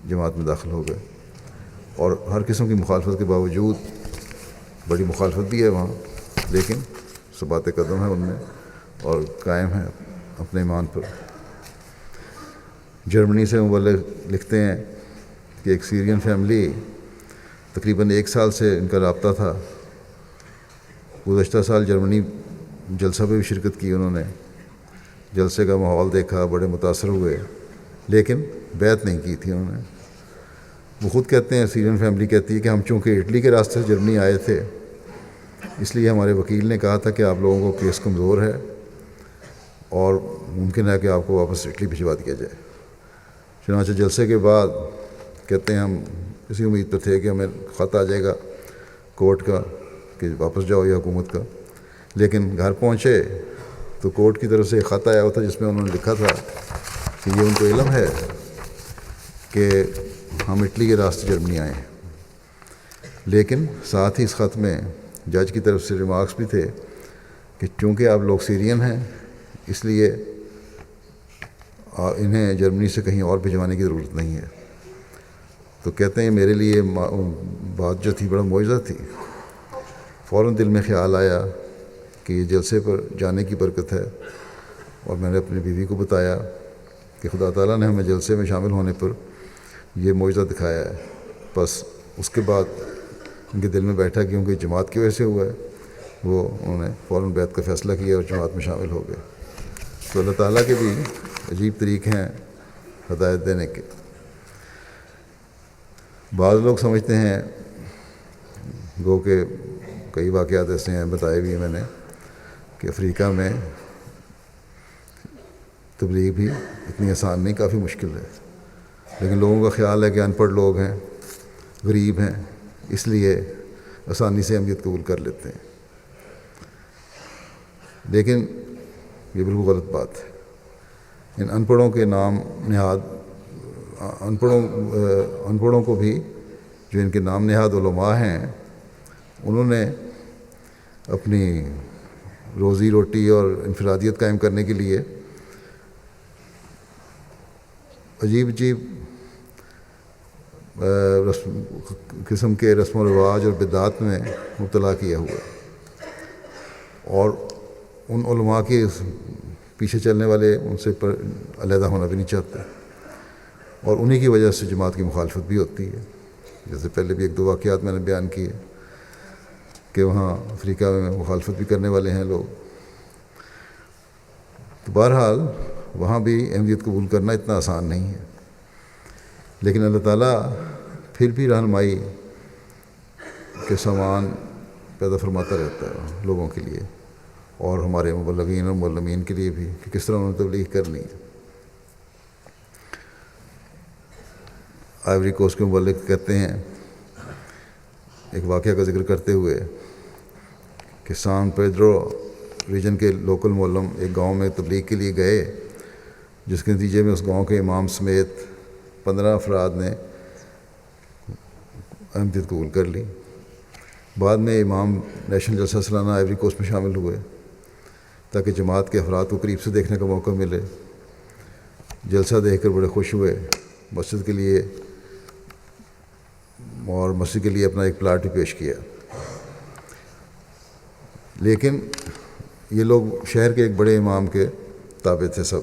جماعت میں داخل ہو گئے، اور ہر قسم کی مخالفت کے باوجود، بڑی مخالفت بھی ہے وہاں لیکن ثبات قدم ہے ان میں اور قائم ہیں اپنے ایمان پر۔ جرمنی سے مبلغ لکھتے ہیں کہ ایک سیرین فیملی تقریباً 1 سال سے ان کا رابطہ تھا۔ گزشتہ سال جرمنی جلسہ پہ بھی شرکت کی انہوں نے، جلسے کا ماحول دیکھا، بڑے متاثر ہوئے، لیکن بیعت نہیں کی تھی انہوں نے۔ وہ خود کہتے ہیں، سیرین فیملی کہتی ہے کہ ہم چونکہ اٹلی کے راستے سے جرمنی آئے تھے، اس لیے ہمارے وکیل نے کہا تھا کہ آپ لوگوں کو کیس کمزور ہے اور ممکن ہے کہ آپ کو واپس اٹلی بھجوا دیا جائے۔ چنانچہ جلسے کے بعد کہتے ہیں ہم اسی امید پہ تھے کہ ہمیں خط آ جائے گا کورٹ کا کہ واپس جاؤ یا حکومت کا، لیکن گھر پہنچے تو کورٹ کی طرف سے ایک خط آیا ہوا تھا جس میں انہوں نے لکھا تھا کہ یہ ان کو علم ہے کہ ہم اٹلی کے راستے جرمنی آئے ہیں، لیکن ساتھ ہی اس خط میں جج کی طرف سے ریمارکس بھی تھے کہ چونکہ آپ لوگ سیرین ہیں اس لیے انہیں جرمنی سے کہیں اور بھجوانے کی ضرورت نہیں ہے۔ تو کہتے ہیں میرے لیے بات جو تھی بڑا معجزہ تھی۔ فوراً دل میں خیال آیا کہ یہ جلسے پر جانے کی برکت ہے، اور میں نے اپنی بیوی کو بتایا کہ خدا تعالیٰ نے ہمیں جلسے میں شامل ہونے پر یہ معجزہ دکھایا ہے۔ بس اس کے بعد ان کے دل میں بیٹھا کہ کیونکہ جماعت کی وجہ سے ہوا ہے، وہ انہوں نے فوراً بیعت کا فیصلہ کیا اور جماعت میں شامل ہو گئے۔ تو اللہ تعالیٰ کے بھی عجیب طریقے ہیں ہدایت دینے کے۔ بعض لوگ سمجھتے ہیں، گو کہ کئی واقعات ایسے ہیں بتائے بھی ہیں میں نے، کہ افریقہ میں تبلیغ بھی اتنی آسان نہیں، کافی مشکل ہے، لیکن لوگوں کا خیال ہے کہ ان پڑھ لوگ ہیں، غریب ہیں، اس لیے آسانی سے احمدیت قبول کر لیتے ہیں، لیکن یہ بالکل غلط بات ہے۔ ان ان پڑھوں کے نام نہاد ان پڑھوں کو بھی جو ان کے نام نہاد علماء ہیں، انہوں نے اپنی روزی روٹی اور انفرادیت قائم کرنے کے لیے عجیب قسم کے رسم و رواج اور بدعات میں مبتلا کیا ہوا ہے، اور ان علماء کے پیچھے چلنے والے ان سے علیحدہ ہونا بھی نہیں چاہتے، اور انہی کی وجہ سے جماعت کی مخالفت بھی ہوتی ہے۔ جیسے پہلے بھی 1-2 واقعات میں نے بیان کیے کہ وہاں افریقہ میں مخالفت بھی کرنے والے ہیں لوگ۔ تو بہرحال وہاں بھی احمدیت قبول کرنا اتنا آسان نہیں ہے، لیکن اللہ تعالیٰ پھر بھی رہنمائی کے سامان پیدا فرماتا رہتا ہے لوگوں کے لیے، اور ہمارے مبلغین اور معلمین کے لیے بھی کہ کس طرح انہوں نے تبلیغ کرنی ہے۔ آئیوری کوسٹ کے مبلغ کہتے ہیں، ایک واقعہ کا ذکر کرتے ہوئے، کہ سان پیڈرو ریجن کے لوکل معلم ایک گاؤں میں تبلیغ کے لیے گئے، جس کے نتیجے میں اس گاؤں کے امام سمیت 15 افراد نے احمدیت قبول کر لی۔ بعد میں امام نیشنل جلسہ سالانہ آئیوری کوسٹ میں شامل ہوئے تاکہ جماعت کے افراد کو قریب سے دیکھنے کا موقع ملے۔ جلسہ دیکھ کر بڑے خوش ہوئے، مسجد کے لیے اپنا ایک پلاٹ بھی پیش کیا، لیکن یہ لوگ شہر کے ایک بڑے امام کے تابع تھے سب.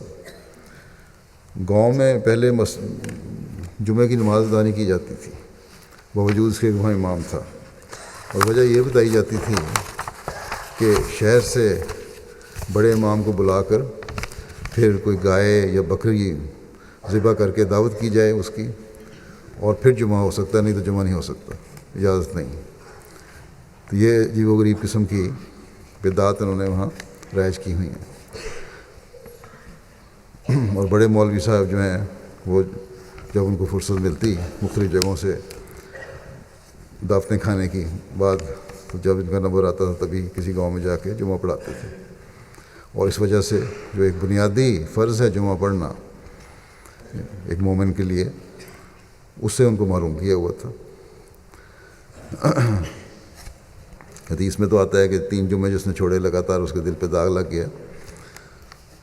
گاؤں میں پہلے جمعہ کی نماز ادا نہیں کی جاتی تھی باوجود اس کے وہاں امام تھا، اور وجہ یہ بتائی جاتی تھی کہ شہر سے بڑے امام کو بلا کر پھر کوئی گائے یا بکری ذبح کر کے دعوت کی جائے اس کی، اور پھر جمعہ ہو سکتا ہے، نہیں تو جمعہ نہیں ہو سکتا، اجازت نہیں. تو یہ عجیب و غریب قسم کی بدعات انہوں نے وہاں رائج کی ہوئی ہیں. اور بڑے مولوی صاحب جو ہیں وہ جب ان کو فرصت ملتی مختلف جگہوں سے دعوتیں کھانے کی بعد، تو جب ان کا نمبر آتا تھا تبھی کسی گاؤں میں جا کے جمعہ پڑھاتے تھے. اور اس وجہ سے جو ایک بنیادی فرض ہے جمعہ پڑھنا ایک مومن کے لیے، اس سے ان کو محروم کیا ہوا تھا. حدیث میں تو آتا ہے کہ 3 جمعے جس نے چھوڑے لگاتار اس کے دل پہ داغ لگ گیا.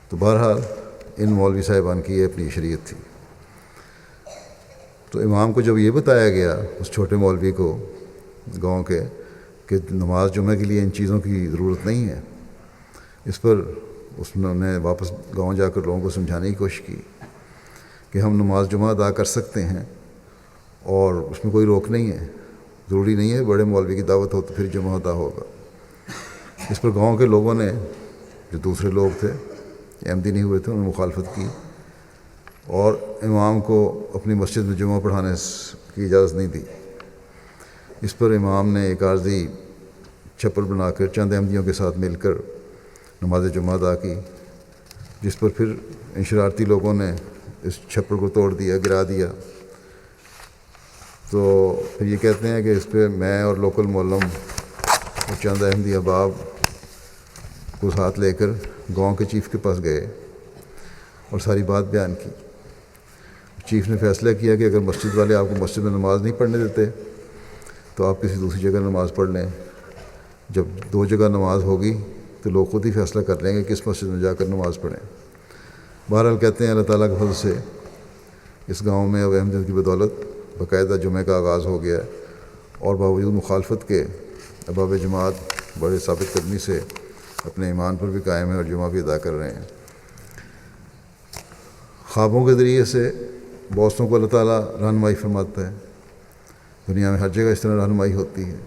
تو بہرحال ان مولوی صاحبان کی یہ اپنی شریعت تھی. تو امام کو جب یہ بتایا گیا اس چھوٹے مولوی کو گاؤں کے کہ نماز جمعہ کے لیے ان چیزوں کی ضرورت نہیں ہے، اس پر اس نے واپس گاؤں جا کر لوگوں کو سمجھانے کی کوشش کی کہ ہم نماز جمعہ ادا کر سکتے ہیں اور اس میں کوئی روک نہیں ہے، ضروری نہیں ہے بڑے مولوی کی دعوت ہو تو پھر جمعہ ادا ہوگا. اس پر گاؤں کے لوگوں نے، جو دوسرے لوگ تھے احمدی نہیں ہوئے تھے، انہوں نے مخالفت کی اور امام کو اپنی مسجد میں جمعہ پڑھانے کی اجازت نہیں دی. اس پر امام نے ایک عارضی چھپر بنا کر چند احمدیوں کے ساتھ مل کر نماز جمعہ ادا کی، جس پر پھر ان شرارتی لوگوں نے اس چھپر کو توڑ دیا، گرا دیا. تو پھر یہ کہتے ہیں کہ اس پہ میں اور لوکل معلم اور چند احمدی احباب کو ساتھ لے کر گاؤں کے چیف کے پاس گئے اور ساری بات بیان کی. چیف نے فیصلہ کیا کہ اگر مسجد والے آپ کو مسجد میں نماز نہیں پڑھنے دیتے تو آپ کسی دوسری جگہ نماز پڑھ لیں. جب 2 جگہ نماز ہوگی تو لوگ خود ہی فیصلہ کر لیں گے کس مسجد میں جا کر نماز پڑھیں. بہرحال کہتے ہیں اللہ تعالیٰ کے فضل سے اس گاؤں میں اب احمدیت کی بدولت باقاعدہ جمعہ کا آغاز ہو گیا ہے، اور باوجود مخالفت کے احباب جماعت بڑے ثابت قدمی سے اپنے ایمان پر بھی قائم ہیں اور جمعہ بھی ادا کر رہے ہیں. خوابوں کے ذریعے سے بہتوں کو اللہ تعالیٰ رہنمائی فرماتا ہے. دنیا میں ہر جگہ اس طرح رہنمائی ہوتی ہے.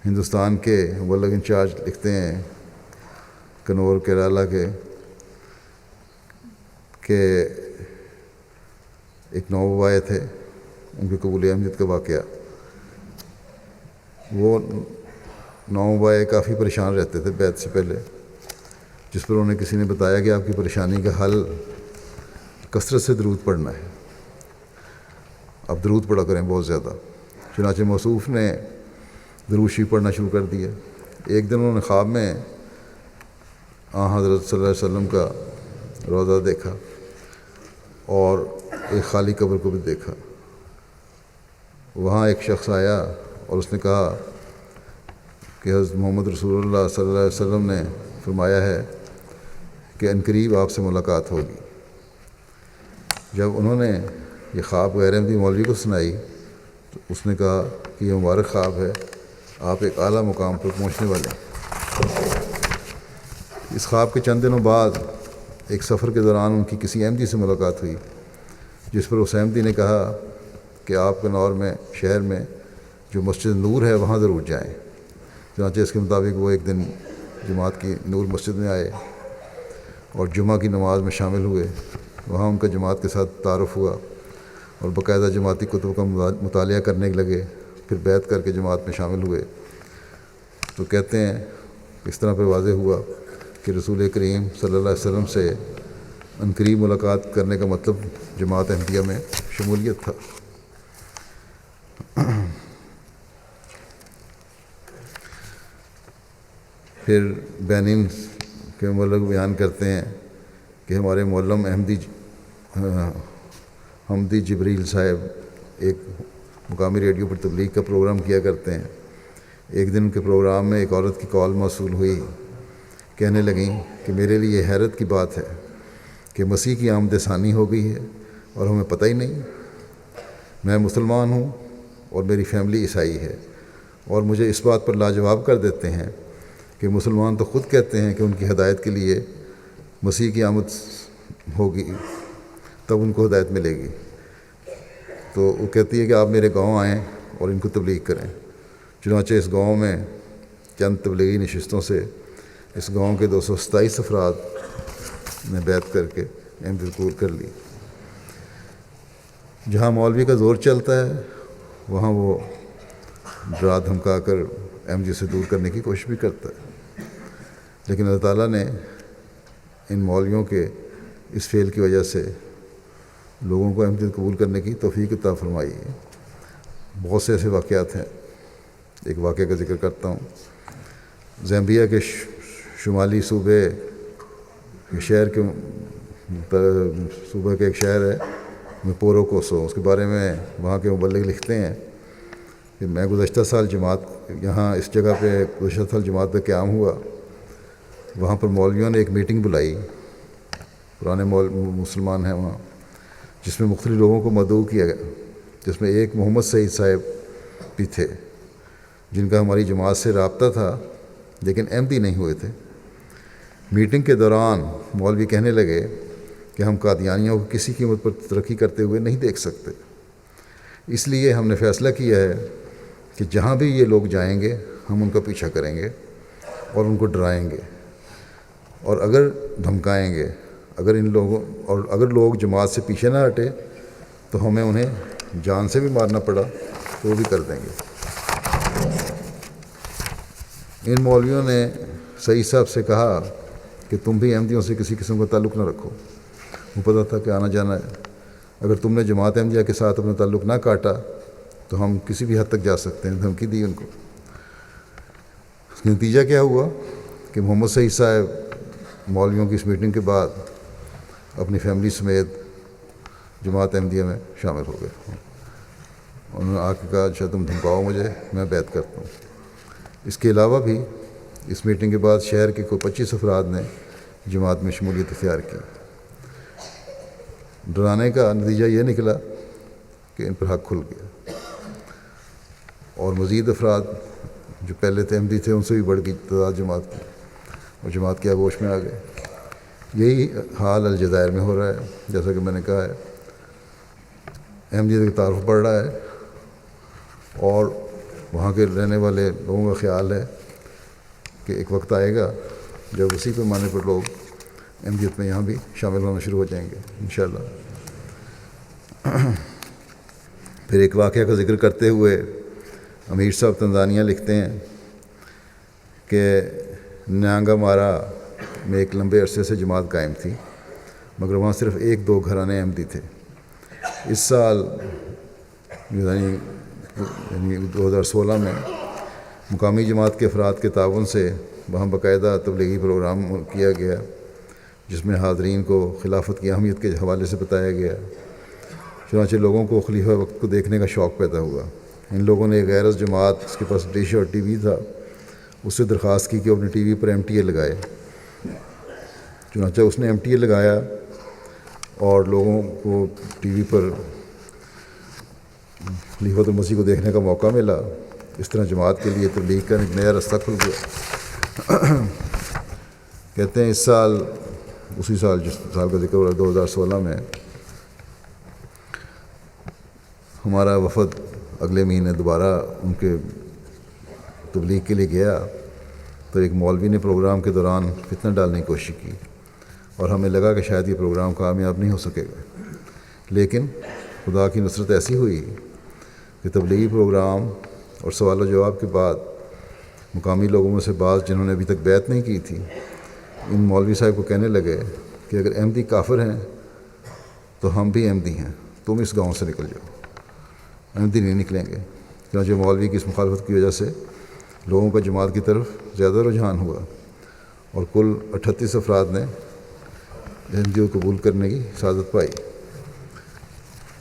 ہندوستان کے مبلغ انچارج لکھتے ہیں کنور کیرالہ کے کہ ایک نوبوائے تھے، ان کے قبول احمدیت کا واقعہ. وہ نوبوائے کافی پریشان رہتے تھے بیعت سے پہلے، جس پر انہیں کسی نے بتایا کہ آپ کی پریشانی کا حل کثرت سے درود پڑھنا ہے، آپ درود پڑھا کریں بہت زیادہ. چنانچہ موصوف نے درود شریف پڑھنا شروع کر دیا. ایک دن انہوں نے خواب میں حضرت صلی اللہ علیہ وسلم کا روضہ دیکھا اور ایک خالی قبر کو بھی دیکھا. وہاں ایک شخص آیا اور اس نے کہا کہ حضرت محمد رسول اللہ صلی اللہ علیہ وسلم نے فرمایا ہے کہ عنقریب آپ سے ملاقات ہوگی. جب انہوں نے یہ خواب غیر احمدی مولوی کو سنائی تو اس نے کہا کہ یہ مبارک خواب ہے، آپ ایک اعلیٰ مقام پر پہنچنے والے ہیں. اس خواب کے چند دنوں بعد ایک سفر کے دوران ان کی کسی احمدی سے ملاقات ہوئی، جس پر اس احمدی نے کہا کہ آپ کنور میں شہر میں جو مسجد نور ہے وہاں ضرور جائیں. چنانچہ اس کے مطابق وہ ایک دن جماعت کی نور مسجد میں آئے اور جمعہ کی نماز میں شامل ہوئے. وہاں ان کا جماعت کے ساتھ تعارف ہوا اور باقاعدہ جماعتی کتب کا مطالعہ کرنے لگے. پھر بیعت کر کے جماعت میں شامل ہوئے. تو کہتے ہیں اس طرح پہ واضح ہوا کہ رسول کریم صلی اللہ علیہ وسلم سے عنقریب ملاقات کرنے کا مطلب جماعت احمدیہ میں شمولیت تھا. پھر بینین کے مولوی بیان کرتے ہیں کہ ہمارے معلم حمدی جبریل صاحب ایک مقامی ریڈیو پر تبلیغ کا پروگرام کیا کرتے ہیں. ایک دن کے پروگرام میں ایک عورت کی کال موصول ہوئی. کہنے لگیں کہ میرے لیے حیرت کی بات ہے کہ مسیح کی آمد ثانی ہو گئی ہے اور ہمیں پتہ ہی نہیں. میں مسلمان ہوں اور میری فیملی عیسائی ہے، اور مجھے اس بات پر لاجواب کر دیتے ہیں کہ مسلمان تو خود کہتے ہیں کہ ان کی ہدایت کے لیے مسیح کی آمد ہوگی تب ان کو ہدایت ملے گی، تو وہ کہتی ہے کہ آپ میرے گاؤں آئیں اور ان کو تبلیغ کریں۔ چنانچہ اس گاؤں میں چند تبلیغی نشستوں سے اس گاؤں کے 227 افراد نے بیعت کر کے احمدیت قبول کر لی۔ جہاں مولوی کا زور چلتا ہے وہاں وہ ڈرا دھمکا کر احمدیت سے دور کرنے کی کوشش بھی کرتا ہے، لیکن اللہ تعالیٰ نے ان مولویوں کے اس فعل کی وجہ سے لوگوں کو احمدیت قبول کرنے کی توفیق عطا فرمائی ہے۔ بہت سے ایسے واقعات ہیں، ایک واقعہ کا ذکر کرتا ہوں۔ زامبیا کے شمالی صوبے شہر کے صوبہ کے ایک شہر ہے مپورو کوسو، اس کے بارے میں وہاں کے مبلغ لکھتے ہیں کہ میں گزشتہ سال یہاں اس جگہ پہ گزشتہ سال جماعت پہ قیام ہوا، وہاں پر مولویوں نے ایک میٹنگ بلائی، پرانے مسلمان ہیں وہاں، جس میں مختلف لوگوں کو مدعو کیا گیا، جس میں ایک محمد سعید صاحب بھی تھے جن کا ہماری جماعت سے رابطہ تھا لیکن احمدی نہیں ہوئے تھے۔ میٹنگ کے دوران مولوی کہنے لگے کہ ہم قادیانیوں کو کسی قیمت پر ترقی کرتے ہوئے نہیں دیکھ سکتے، اس لیے ہم نے فیصلہ کیا ہے کہ جہاں بھی یہ لوگ جائیں گے ہم ان کا پیچھا کریں گے اور ان کو ڈرائیں گے، اور اگر دھمکائیں گے، اگر لوگ جماعت سے پیچھے نہ ہٹے تو ہمیں انہیں جان سے بھی مارنا پڑا تو وہ بھی کر دیں گے۔ ان مولویوں نے سعید صاحب سے کہا کہ تم بھی احمدیوں سے کسی قسم کا تعلق نہ رکھو، وہ پتہ تھا کہ آنا جانا ہے، اگر تم نے جماعت احمدیہ کے ساتھ اپنا تعلق نہ کاٹا تو ہم کسی بھی حد تک جا سکتے ہیں، دھمکی دی ان کو۔ اس کا نتیجہ کیا ہوا کہ محمد سعید صاحب مولویوں کی اس میٹنگ کے بعد اپنی فیملی سمیت جماعت احمدیہ میں شامل ہو گئے۔ انہوں نے آ کے کہا اچھا تم دھمکاؤ مجھے، میں بیعت کرتا ہوں۔ اس کے علاوہ بھی اس میٹنگ کے بعد شہر کے کوئی 25 افراد نے جماعت میں شمولیت اختیار کی۔ ڈرانے کا نتیجہ یہ نکلا کہ ان پر حق کھل گیا، اور مزید افراد جو پہلے تھے احمدی تھے ان سے بھی بڑھ گئی تعداد جماعت کی، اور جماعت کے آغوش میں آ گئے۔ یہی حال الجزائر میں ہو رہا ہے، جیسا کہ میں نے کہا ہے، احمدیت کا تعارف بڑھ رہا ہے، اور وہاں کے رہنے والے لوگوں کا خیال ہے کہ ایک وقت آئے گا جب اسی پیمانے پر لوگ احمدیت میں یہاں بھی شامل ہونا شروع ہو جائیں گے انشاءاللہ۔ پھر ایک واقعہ کا ذکر کرتے ہوئے امیر صاحب تنزانیہ لکھتے ہیں کہ نیانگا مارا میں ایک لمبے عرصے سے جماعت قائم تھی، مگر وہاں صرف 1-2 گھرانے احمدی تھے۔ اس سال یعنی 2016 میں مقامی جماعت کے افراد کے تعاون سے وہاں باقاعدہ تبلیغی پروگرام کیا گیا، جس میں حاضرین کو خلافت کی اہمیت کے حوالے سے بتایا گیا۔ چنانچہ لوگوں کو خلیفہ وقت کو دیکھنے کا شوق پیدا ہوا۔ ان لوگوں نے ایک غیر از جماعت، اس کے پاس ڈش اور ٹی وی تھا، اس سے درخواست کی کہ وہ اپنے ٹی وی پر MTA لگائے۔ چنانچہ اس نے MTA لگایا اور لوگوں کو ٹی وی پر خلیفۃ المسیح کو دیکھنے کا موقع ملا۔ اس طرح جماعت کے لیے تبلیغ کا ایک نیا رستہ کھل گیا۔ کہتے ہیں اس سال، اسی سال جس سال کا ذکر ہو رہا ہے 2016 میں، ہمارا وفد اگلے مہینے دوبارہ ان کے تبلیغ کے لیے گیا، تو ایک مولوی نے پروگرام کے دوران فتنہ ڈالنے کی کوشش کی، اور ہمیں لگا کہ شاید یہ پروگرام کامیاب نہیں ہو سکے گا، لیکن خدا کی نصرت ایسی ہوئی کہ تبلیغی پروگرام اور سوال و جواب کے بعد مقامی لوگوں میں سے بعض جنہوں نے ابھی تک بیعت نہیں کی تھی، ان مولوی صاحب کو کہنے لگے کہ اگر احمدی کافر ہیں تو ہم بھی احمدی ہیں، تم اس گاؤں سے نکل جاؤ، احمدی نہیں نکلیں گے۔ چنانچہ مولوی کی اس مخالفت کی وجہ سے لوگوں کا جماعت کی طرف زیادہ رجحان ہوا، اور کل 38 افراد نے احمدی کو قبول کرنے کی سعادت پائی،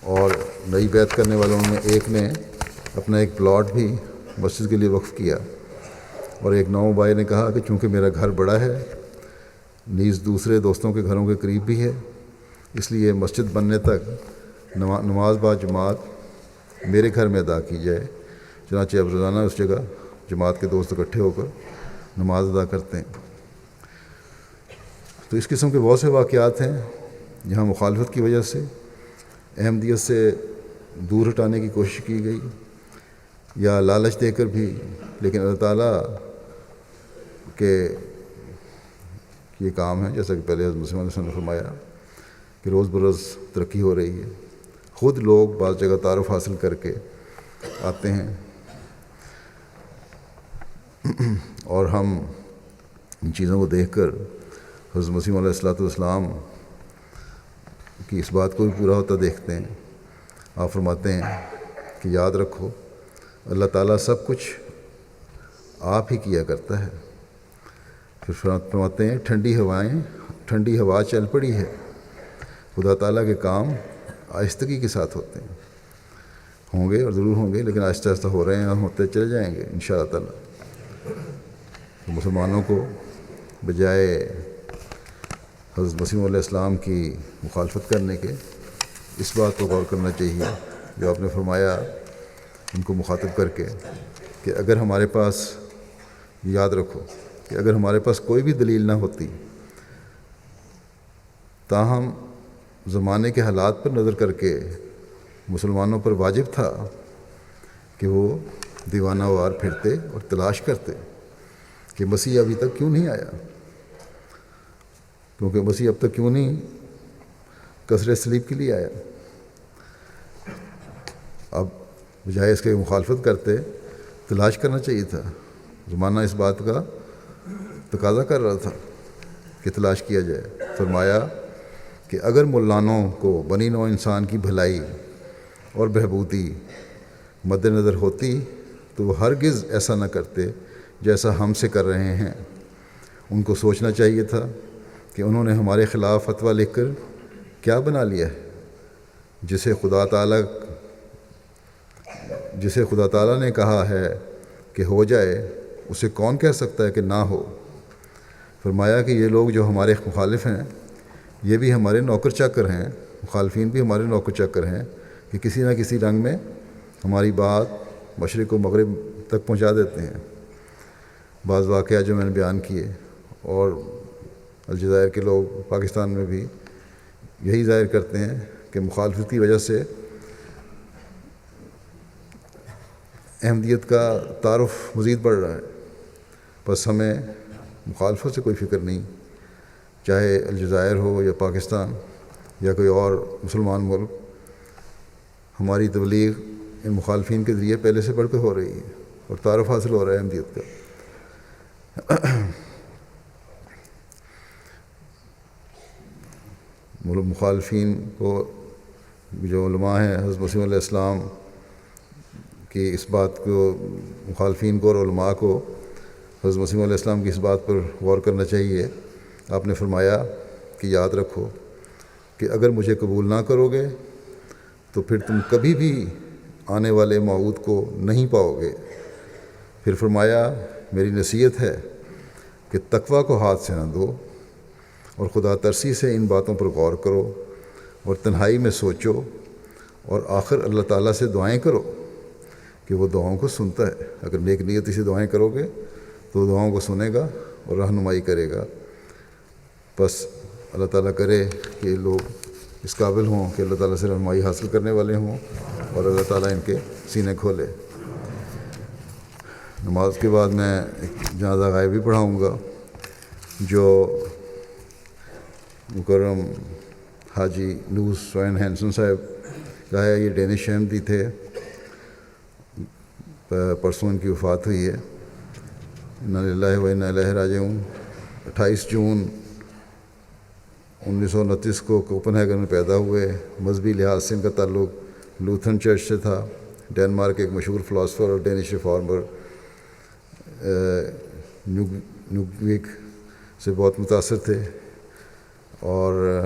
اور نئی بیعت کرنے والوں میں ایک نے اپنا ایک پلاٹ بھی مسجد کے لیے وقف کیا، اور ایک نو بھائی نے کہا کہ چونکہ میرا گھر بڑا ہے، نیز دوسرے دوستوں کے گھروں کے قریب بھی ہے، اس لیے مسجد بننے تک نماز با جماعت میرے گھر میں ادا کی جائے۔ چنانچہ اب روزانہ اس جگہ جماعت کے دوست اکٹھے ہو کر نماز ادا کرتے ہیں۔ تو اس قسم کے بہت سے واقعات ہیں جہاں مخالفت کی وجہ سے احمدیت سے دور ہٹانے کی کوشش کی گئی، یا لالچ دے کر بھی، لیکن اللہ تعالیٰ کے یہ کام ہے، جیسا کہ پہلے حضرت مسیح علیہ السلام نے فرمایا کہ روز بروز ترقی ہو رہی ہے، خود لوگ بعض جگہ تعارف حاصل کر کے آتے ہیں، اور ہم ان چیزوں کو دیکھ کر حضرت مسیح علیہ السلام کی اس بات کو بھی پورا ہوتا دیکھتے ہیں۔ آپ فرماتے ہیں کہ یاد رکھو اللہ تعالیٰ سب کچھ آپ ہی کیا کرتا ہے۔ پھر فرماتے ہیں ٹھنڈی ہوا چل پڑی ہے، خدا تعالیٰ کے کام آہستگی کے ساتھ ہوتے ہیں، ہوں گے اور ضرور ہوں گے، لیکن آہستہ آہستہ ہو رہے ہیں اور ہوتے چلے جائیں گے انشاءاللہ تعالیٰ۔ تو مسلمانوں کو بجائے حضرت مسیح علیہ السلام کی مخالفت کرنے کے اس بات کو غور کرنا چاہیے جو آپ نے فرمایا ان کو مخاطب کر کے، کہ اگر ہمارے پاس، یاد رکھو کہ اگر ہمارے پاس کوئی بھی دلیل نہ ہوتی، تاہم زمانے کے حالات پر نظر کر کے مسلمانوں پر واجب تھا کہ وہ دیوانہ وار پھرتے اور تلاش کرتے کہ مسیح ابھی تک کیوں نہیں آیا، کیونکہ مسیح اب تک کیوں نہیں کسر صلیب کے لیے آیا۔ اب بجائے اس کے مخالفت کرتے تلاش کرنا چاہیے تھا، زمانہ اس بات کا تقاضا کر رہا تھا کہ تلاش کیا جائے۔ فرمایا کہ اگر ملانوں کو بنی نوع انسان کی بھلائی اور بہبودی مد نظر ہوتی تو وہ ہرگز ایسا نہ کرتے جیسا ہم سے کر رہے ہیں۔ ان کو سوچنا چاہیے تھا کہ انہوں نے ہمارے خلاف فتویٰ لکھ کر کیا بنا لیا ہے، جسے خدا تعالیٰ نے کہا ہے کہ ہو جائے، اسے کون کہہ سکتا ہے کہ نہ ہو۔ فرمایا کہ یہ لوگ جو ہمارے مخالف ہیں یہ بھی ہمارے نوکر چاکر ہیں، مخالفین بھی ہمارے نوکر چاکر ہیں کہ کسی نہ کسی رنگ میں ہماری بات مشرق و مغرب تک پہنچا دیتے ہیں۔ بعض واقعات جو میں نے بیان کیے، اور الجزائر کے لوگ پاکستان میں بھی یہی ظاہر کرتے ہیں کہ مخالفت کی وجہ سے احمدیت کا تعارف مزید بڑھ رہا ہے۔ بس ہمیں مخالفت سے کوئی فکر نہیں، چاہے الجزائر ہو یا پاکستان یا کوئی اور مسلمان ملک، ہماری تبلیغ ان مخالفین کے ذریعے پہلے سے بڑھ کر ہو رہی ہے اور تعارف حاصل ہو رہا ہے احمدیت کا۔ مخالفین کو، جو علماء ہیں حضرت مسیح علیہ السلام کی اس بات کو، مخالفین کو اور علماء کو حضرت مسیح علیہ السلام کی اس بات پر غور کرنا چاہیے۔ آپ نے فرمایا کہ یاد رکھو کہ اگر مجھے قبول نہ کرو گے تو پھر تم کبھی بھی آنے والے موعود کو نہیں پاؤ گے۔ پھر فرمایا میری نصیحت ہے کہ تقویٰ کو ہاتھ سے نہ دو اور خدا ترسی سے ان باتوں پر غور کرو اور تنہائی میں سوچو، اور آخر اللہ تعالیٰ سے دعائیں کرو کہ وہ دعاؤں کو سنتا ہے۔ اگر نیک نیتی سے دعائیں کرو گے تو دعاؤں کو سنے گا اور رہنمائی کرے گا۔ بس اللہ تعالیٰ کرے کہ لوگ اس قابل ہوں کہ اللہ تعالیٰ سے رہنمائی حاصل کرنے والے ہوں، اور اللہ تعالیٰ ان کے سینے کھولے۔ نماز کے بعد میں ایک جنازہ غائب بھی پڑھاؤں گا جو مکرم حاجی لوس سوئن ہینسن صاحب کا ہے۔ یہ ڈینش احمدی تھے، پرسوں ان کی وفات ہوئی ہے۔ انا للہ و انا الیہ راجعون۔ 28 جون 1929 کو کوپن ہیگن میں پیدا ہوئے۔ مذہبی لحاظ سے ان کا تعلق لوتھرن چرچ سے تھا۔ ڈینمارک کے ایک مشہور فلاسفر اور ڈینش ریفارمر نیوگویک سے بہت متاثر تھے، اور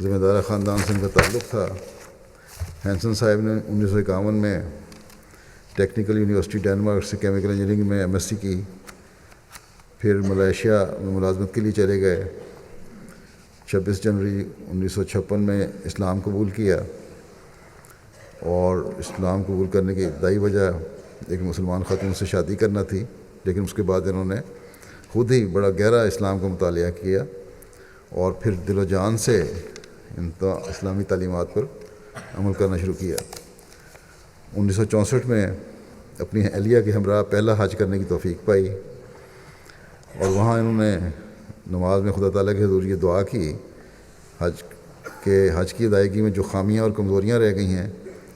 ذمہ دار خاندان سے ان کا تعلق تھا۔ ہینسن صاحب نے 1951 میں ٹیکنیکل یونیورسٹی ڈینمارک سے کیمیکل انجینئرنگ میں MSc کی، پھر ملائیشیا میں ملازمت کے لیے چلے گئے۔ 26 جنوری 1956 میں اسلام قبول کیا، اور اسلام قبول کرنے کی ابتدائی وجہ ایک مسلمان خاتون سے شادی کرنا تھی۔ لیکن اس کے بعد انہوں نے خود ہی بڑا گہرا اسلام کا مطالعہ کیا اور پھر دل و جان سے اسلامی تعلیمات پر عمل کرنا شروع کیا۔ 1964 میں اپنی اہلیہ کے ہمراہ پہلا حج کرنے کی توفیق پائی، اور وہاں انہوں نے نماز میں خدا تعالیٰ کے حضور یہ دعا کی حج کی ادائیگی میں جو خامیاں اور کمزوریاں رہ گئی ہیں،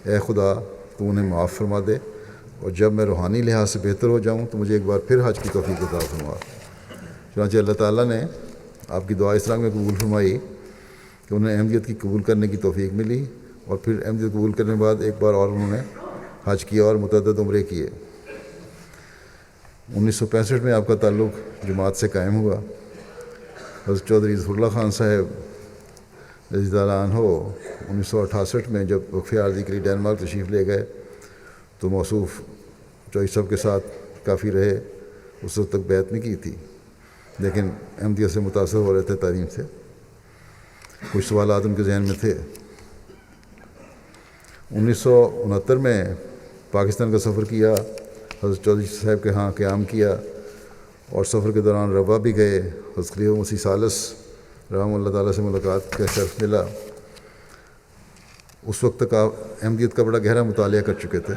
اے خدا تو انہیں معاف فرما دے، اور جب میں روحانی لحاظ سے بہتر ہو جاؤں تو مجھے ایک بار پھر حج کی توفیق عطا فرما۔ چنانچہ اللہ تعالیٰ نے آپ کی دعا اس طرح میں قبول فرمائی کہ انہیں احمدیت کی قبول کرنے کی توفیق ملی، اور پھر احمدیت قبول کرنے کے بعد ایک بار اور انہوں نے حج کیا اور متعدد عمرے کیے۔ 1965 میں آپ کا تعلق جماعت سے قائم ہوا۔ حضرت چودھری ظفر اللہ خان صاحب رضی اللہ عنہ 1968 میں جب وقفہ عارضی کے لیے ڈینمارک تشریف لے گئے تو موصوف چوئی صاحب کے ساتھ کافی رہے، اس وقت تک بیعت نہیں کی تھی، لیکن احمدیت سے متاثر ہو رہے تھے، تعلیم سے کچھ سوالات ان کے ذہن میں تھے۔ 1969 میں پاکستان کا سفر کیا، حضرت چودھری صاحب کے ہاں قیام کیا، اور سفر کے دوران روا بھی گئے۔ حضرت خلیفہ مسیح ثالث رحمہ اللہ تعالیٰ سے ملاقات کا شرف ملا۔ اس وقت تک آپ احمدیت کا بڑا گہرا مطالعہ کر چکے تھے،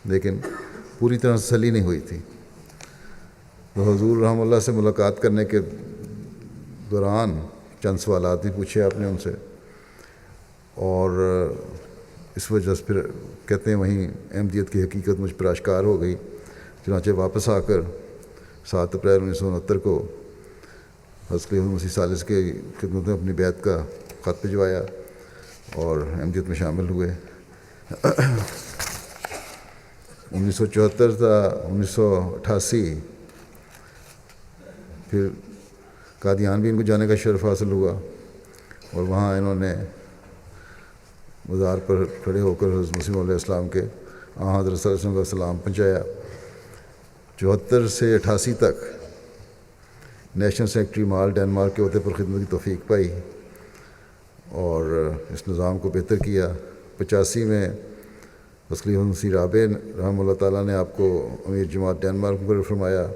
لیکن پوری طرح تسلی نہیں ہوئی تھی۔ تو حضور رحمہ اللہ سے ملاقات کرنے کے دوران چند سوالات بھی پوچھے آپ نے ان سے، اور اس وجہ سے پھر کہتے ہیں وہیں احمدیت کی حقیقت مجھ پر آشکار ہو گئی۔ چنانچہ واپس آ کر 7 اپریل 1969 کو حضرت خلیفہ مسیح ثالث کی خدمت میں اپنی بیعت کا خط بھجوایا اور احمدیت میں شامل ہوئے۔ 1974 تا 1988 پھر قادیان بھی ان کو جانے کا شرف حاصل ہوا، اور وہاں انہوں نے مزار پر کھڑے ہو کر حضرت مسیح علیہ السلام کے حضرت صلی اللہ علیہ وسلم کا سلام پہنچایا۔ 74 سے 88 تک نیشنل سیکرٹری مال ڈینمارک کے عہدے پر خدمت کی توفیق پائی اور اس نظام کو بہتر کیا۔ 85 میں حضرت خلیفہ مسیح رابع رحمہ اللہ تعالیٰ نے آپ کو امیر جماعت ڈینمارک مقرر فرمایا۔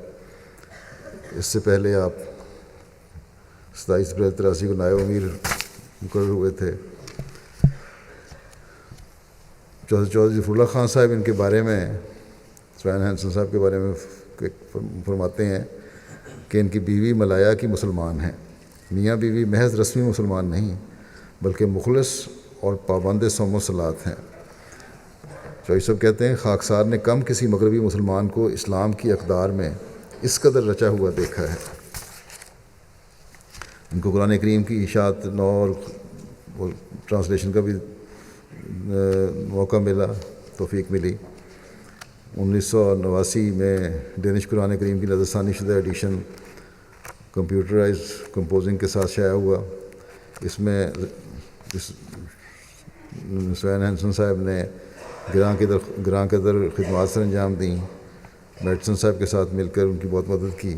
اس سے پہلے آپ 27 اپریل 83 کو نائب امیر مقرر ہوئے تھے۔ چودھری ظفر اللہ خان صاحب ان کے بارے میں، سوین ہینسن صاحب کے بارے میں فرماتے ہیں کہ ان کی بیوی ملایا کی مسلمان ہیں۔ میاں بیوی محض رسمی مسلمان نہیں بلکہ مخلص اور پابند صوم و صلات ہیں۔ چوئی صاحب کہتے ہیں خاکسار نے کم کسی مغربی مسلمان کو اسلام کی اقدار میں اس قدر رچا ہوا دیکھا ہے۔ ان کو قرآن کریم کی اشاعت نو اور ٹرانسلیشن کا بھی موقع ملا، توفیق ملی۔ 1989 میں ڈینش قرآن کریم کی نظر ثانی شدہ ایڈیشن کمپیوٹرائز کمپوزنگ کے ساتھ شائع ہوا۔ اس میں سوین ہینسن صاحب نے گراں قدر خدمات سر انجام دیں۔ میڈسن صاحب کے ساتھ مل کر ان کی بہت مدد کی،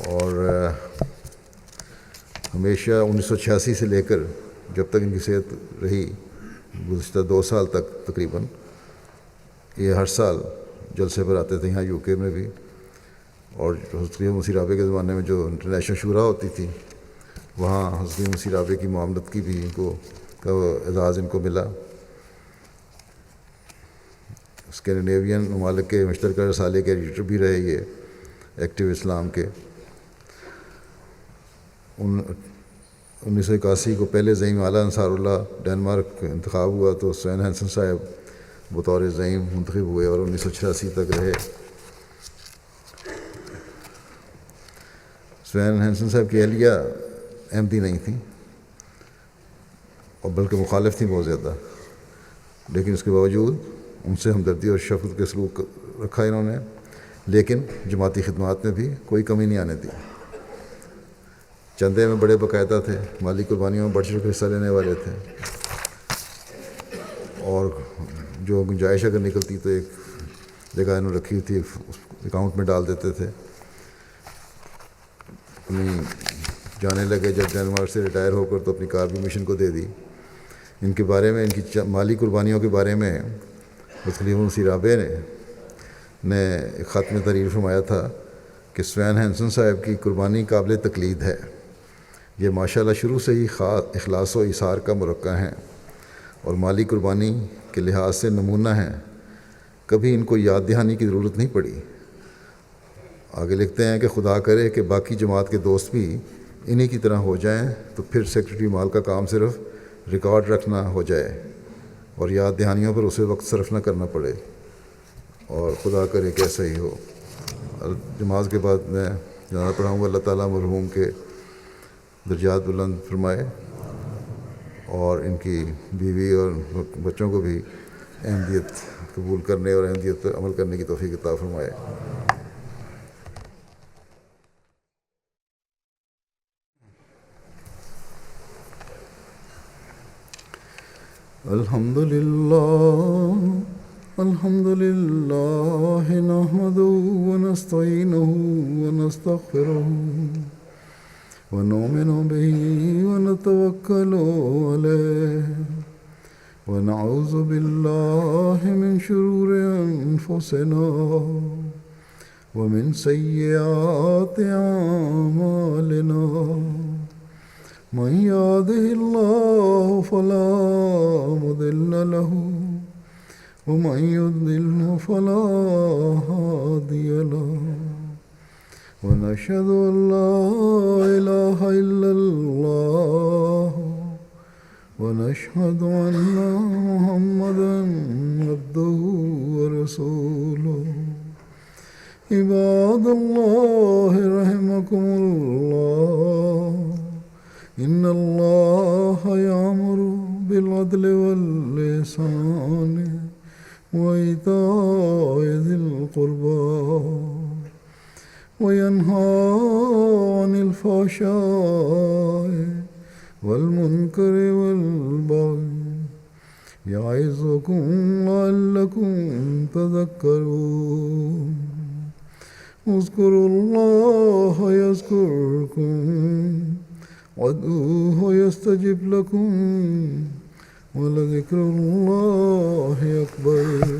اور ہمیشہ 1986 سے لے کر جب تک ان کی صحت رہی، گزشتہ 2 سال تک تقریباً، یہ ہر سال جلسے پر آتے تھے، یہاں یو کے میں بھی، اور حضرت خلیفہ مسیح رابع کے زمانے میں جو انٹرنیشنل شورا ہوتی تھی وہاں حضرت خلیفہ مسیح رابع کی معاملت کی بھی ان کو کا اعزاز ان کو ملا۔ اسکینڈینیوین ممالک کے مشترکہ رسالے کے ایڈیٹر بھی رہے یہ ایکٹیو اسلام کے۔ 1981 کو پہلے زعیم اعلیٰ انصار اللہ ڈینمارک انتخاب ہوا تو سوین ہینسن صاحب بطور زعیم منتخب ہوئے اور 1986 تک رہے۔ سوین ہینسن صاحب کی اہلیہ احمدی نہیں تھیں اور بلکہ مخالف تھیں بہت زیادہ، لیکن اس کے باوجود ان سے ہمدردی اور شفقت کے سلوک رکھا انہوں نے، لیکن جماعتی خدمات میں بھی کوئی کمی نہیں آنے دی۔ چندے میں بڑے باقاعدہ تھے، مالی قربانیوں میں بڑھ چڑھ کر حصہ لینے والے تھے، اور جو گنجائش اگر نکلتی تو ایک جگہ انہوں رکھی تھی اس اکاؤنٹ میں ڈال دیتے تھے۔ اپنی جانے لگے جب ڈینمارک سے ریٹائر ہو کر تو اپنی کار بھی مشن کو دے دی۔ ان کے بارے میں، ان کی مالی قربانیوں کے بارے میں حضرت خلیفہ مسیح رابع نے نے ایک خط میں تحریر فرمایا تھا کہ سوین ہینسن صاحب کی قربانی قابل تقلید ہے. یہ ماشاءاللہ شروع سے ہی اخلاص و ایثار کا مرقع ہیں اور مالی قربانی کے لحاظ سے نمونہ ہیں. کبھی ان کو یاد دہانی کی ضرورت نہیں پڑی. آگے لکھتے ہیں کہ خدا کرے کہ باقی جماعت کے دوست بھی انہی کی طرح ہو جائیں تو پھر سیکرٹری مال کا کام صرف ریکارڈ رکھنا ہو جائے اور یاد دہانیوں پر اسے وقت صرف نہ کرنا پڑے، اور خدا کرے کہ ایسا ہی ہو. جماعت کے بعد میں جانا پڑھاؤں گا. اللہ تعالیٰ مرحوم کے درجات بلند فرمائے اور ان کی بیوی اور بچوں کو بھی احمدیت قبول کرنے اور احمدیت پر عمل کرنے کی توفیق عطا فرمائے. الحمد للہ نحمدہ ونستعینہ ونستغفرہ ونؤمن بہ ونتوکل علیہ ونعوذ باللہ من شرور انفسنا ومن سیئات اعمالنا من يهده الله فلا مضل له ومن يضلل فلا هادي له ونشهد أن لا إله إلا الله ونشهد أن محمدا عبده ورسوله. عباد الله رحمكم الله، إن الله يأمر بالعدل والإحسان وإيتاء ذي القربى وينهى عن الفحشاء والمنكر والبغي يعظكم لعلكم تذكرون. اذكروا الله يذكركم وادعوه يستجب لكم ولذكر الله أكبر.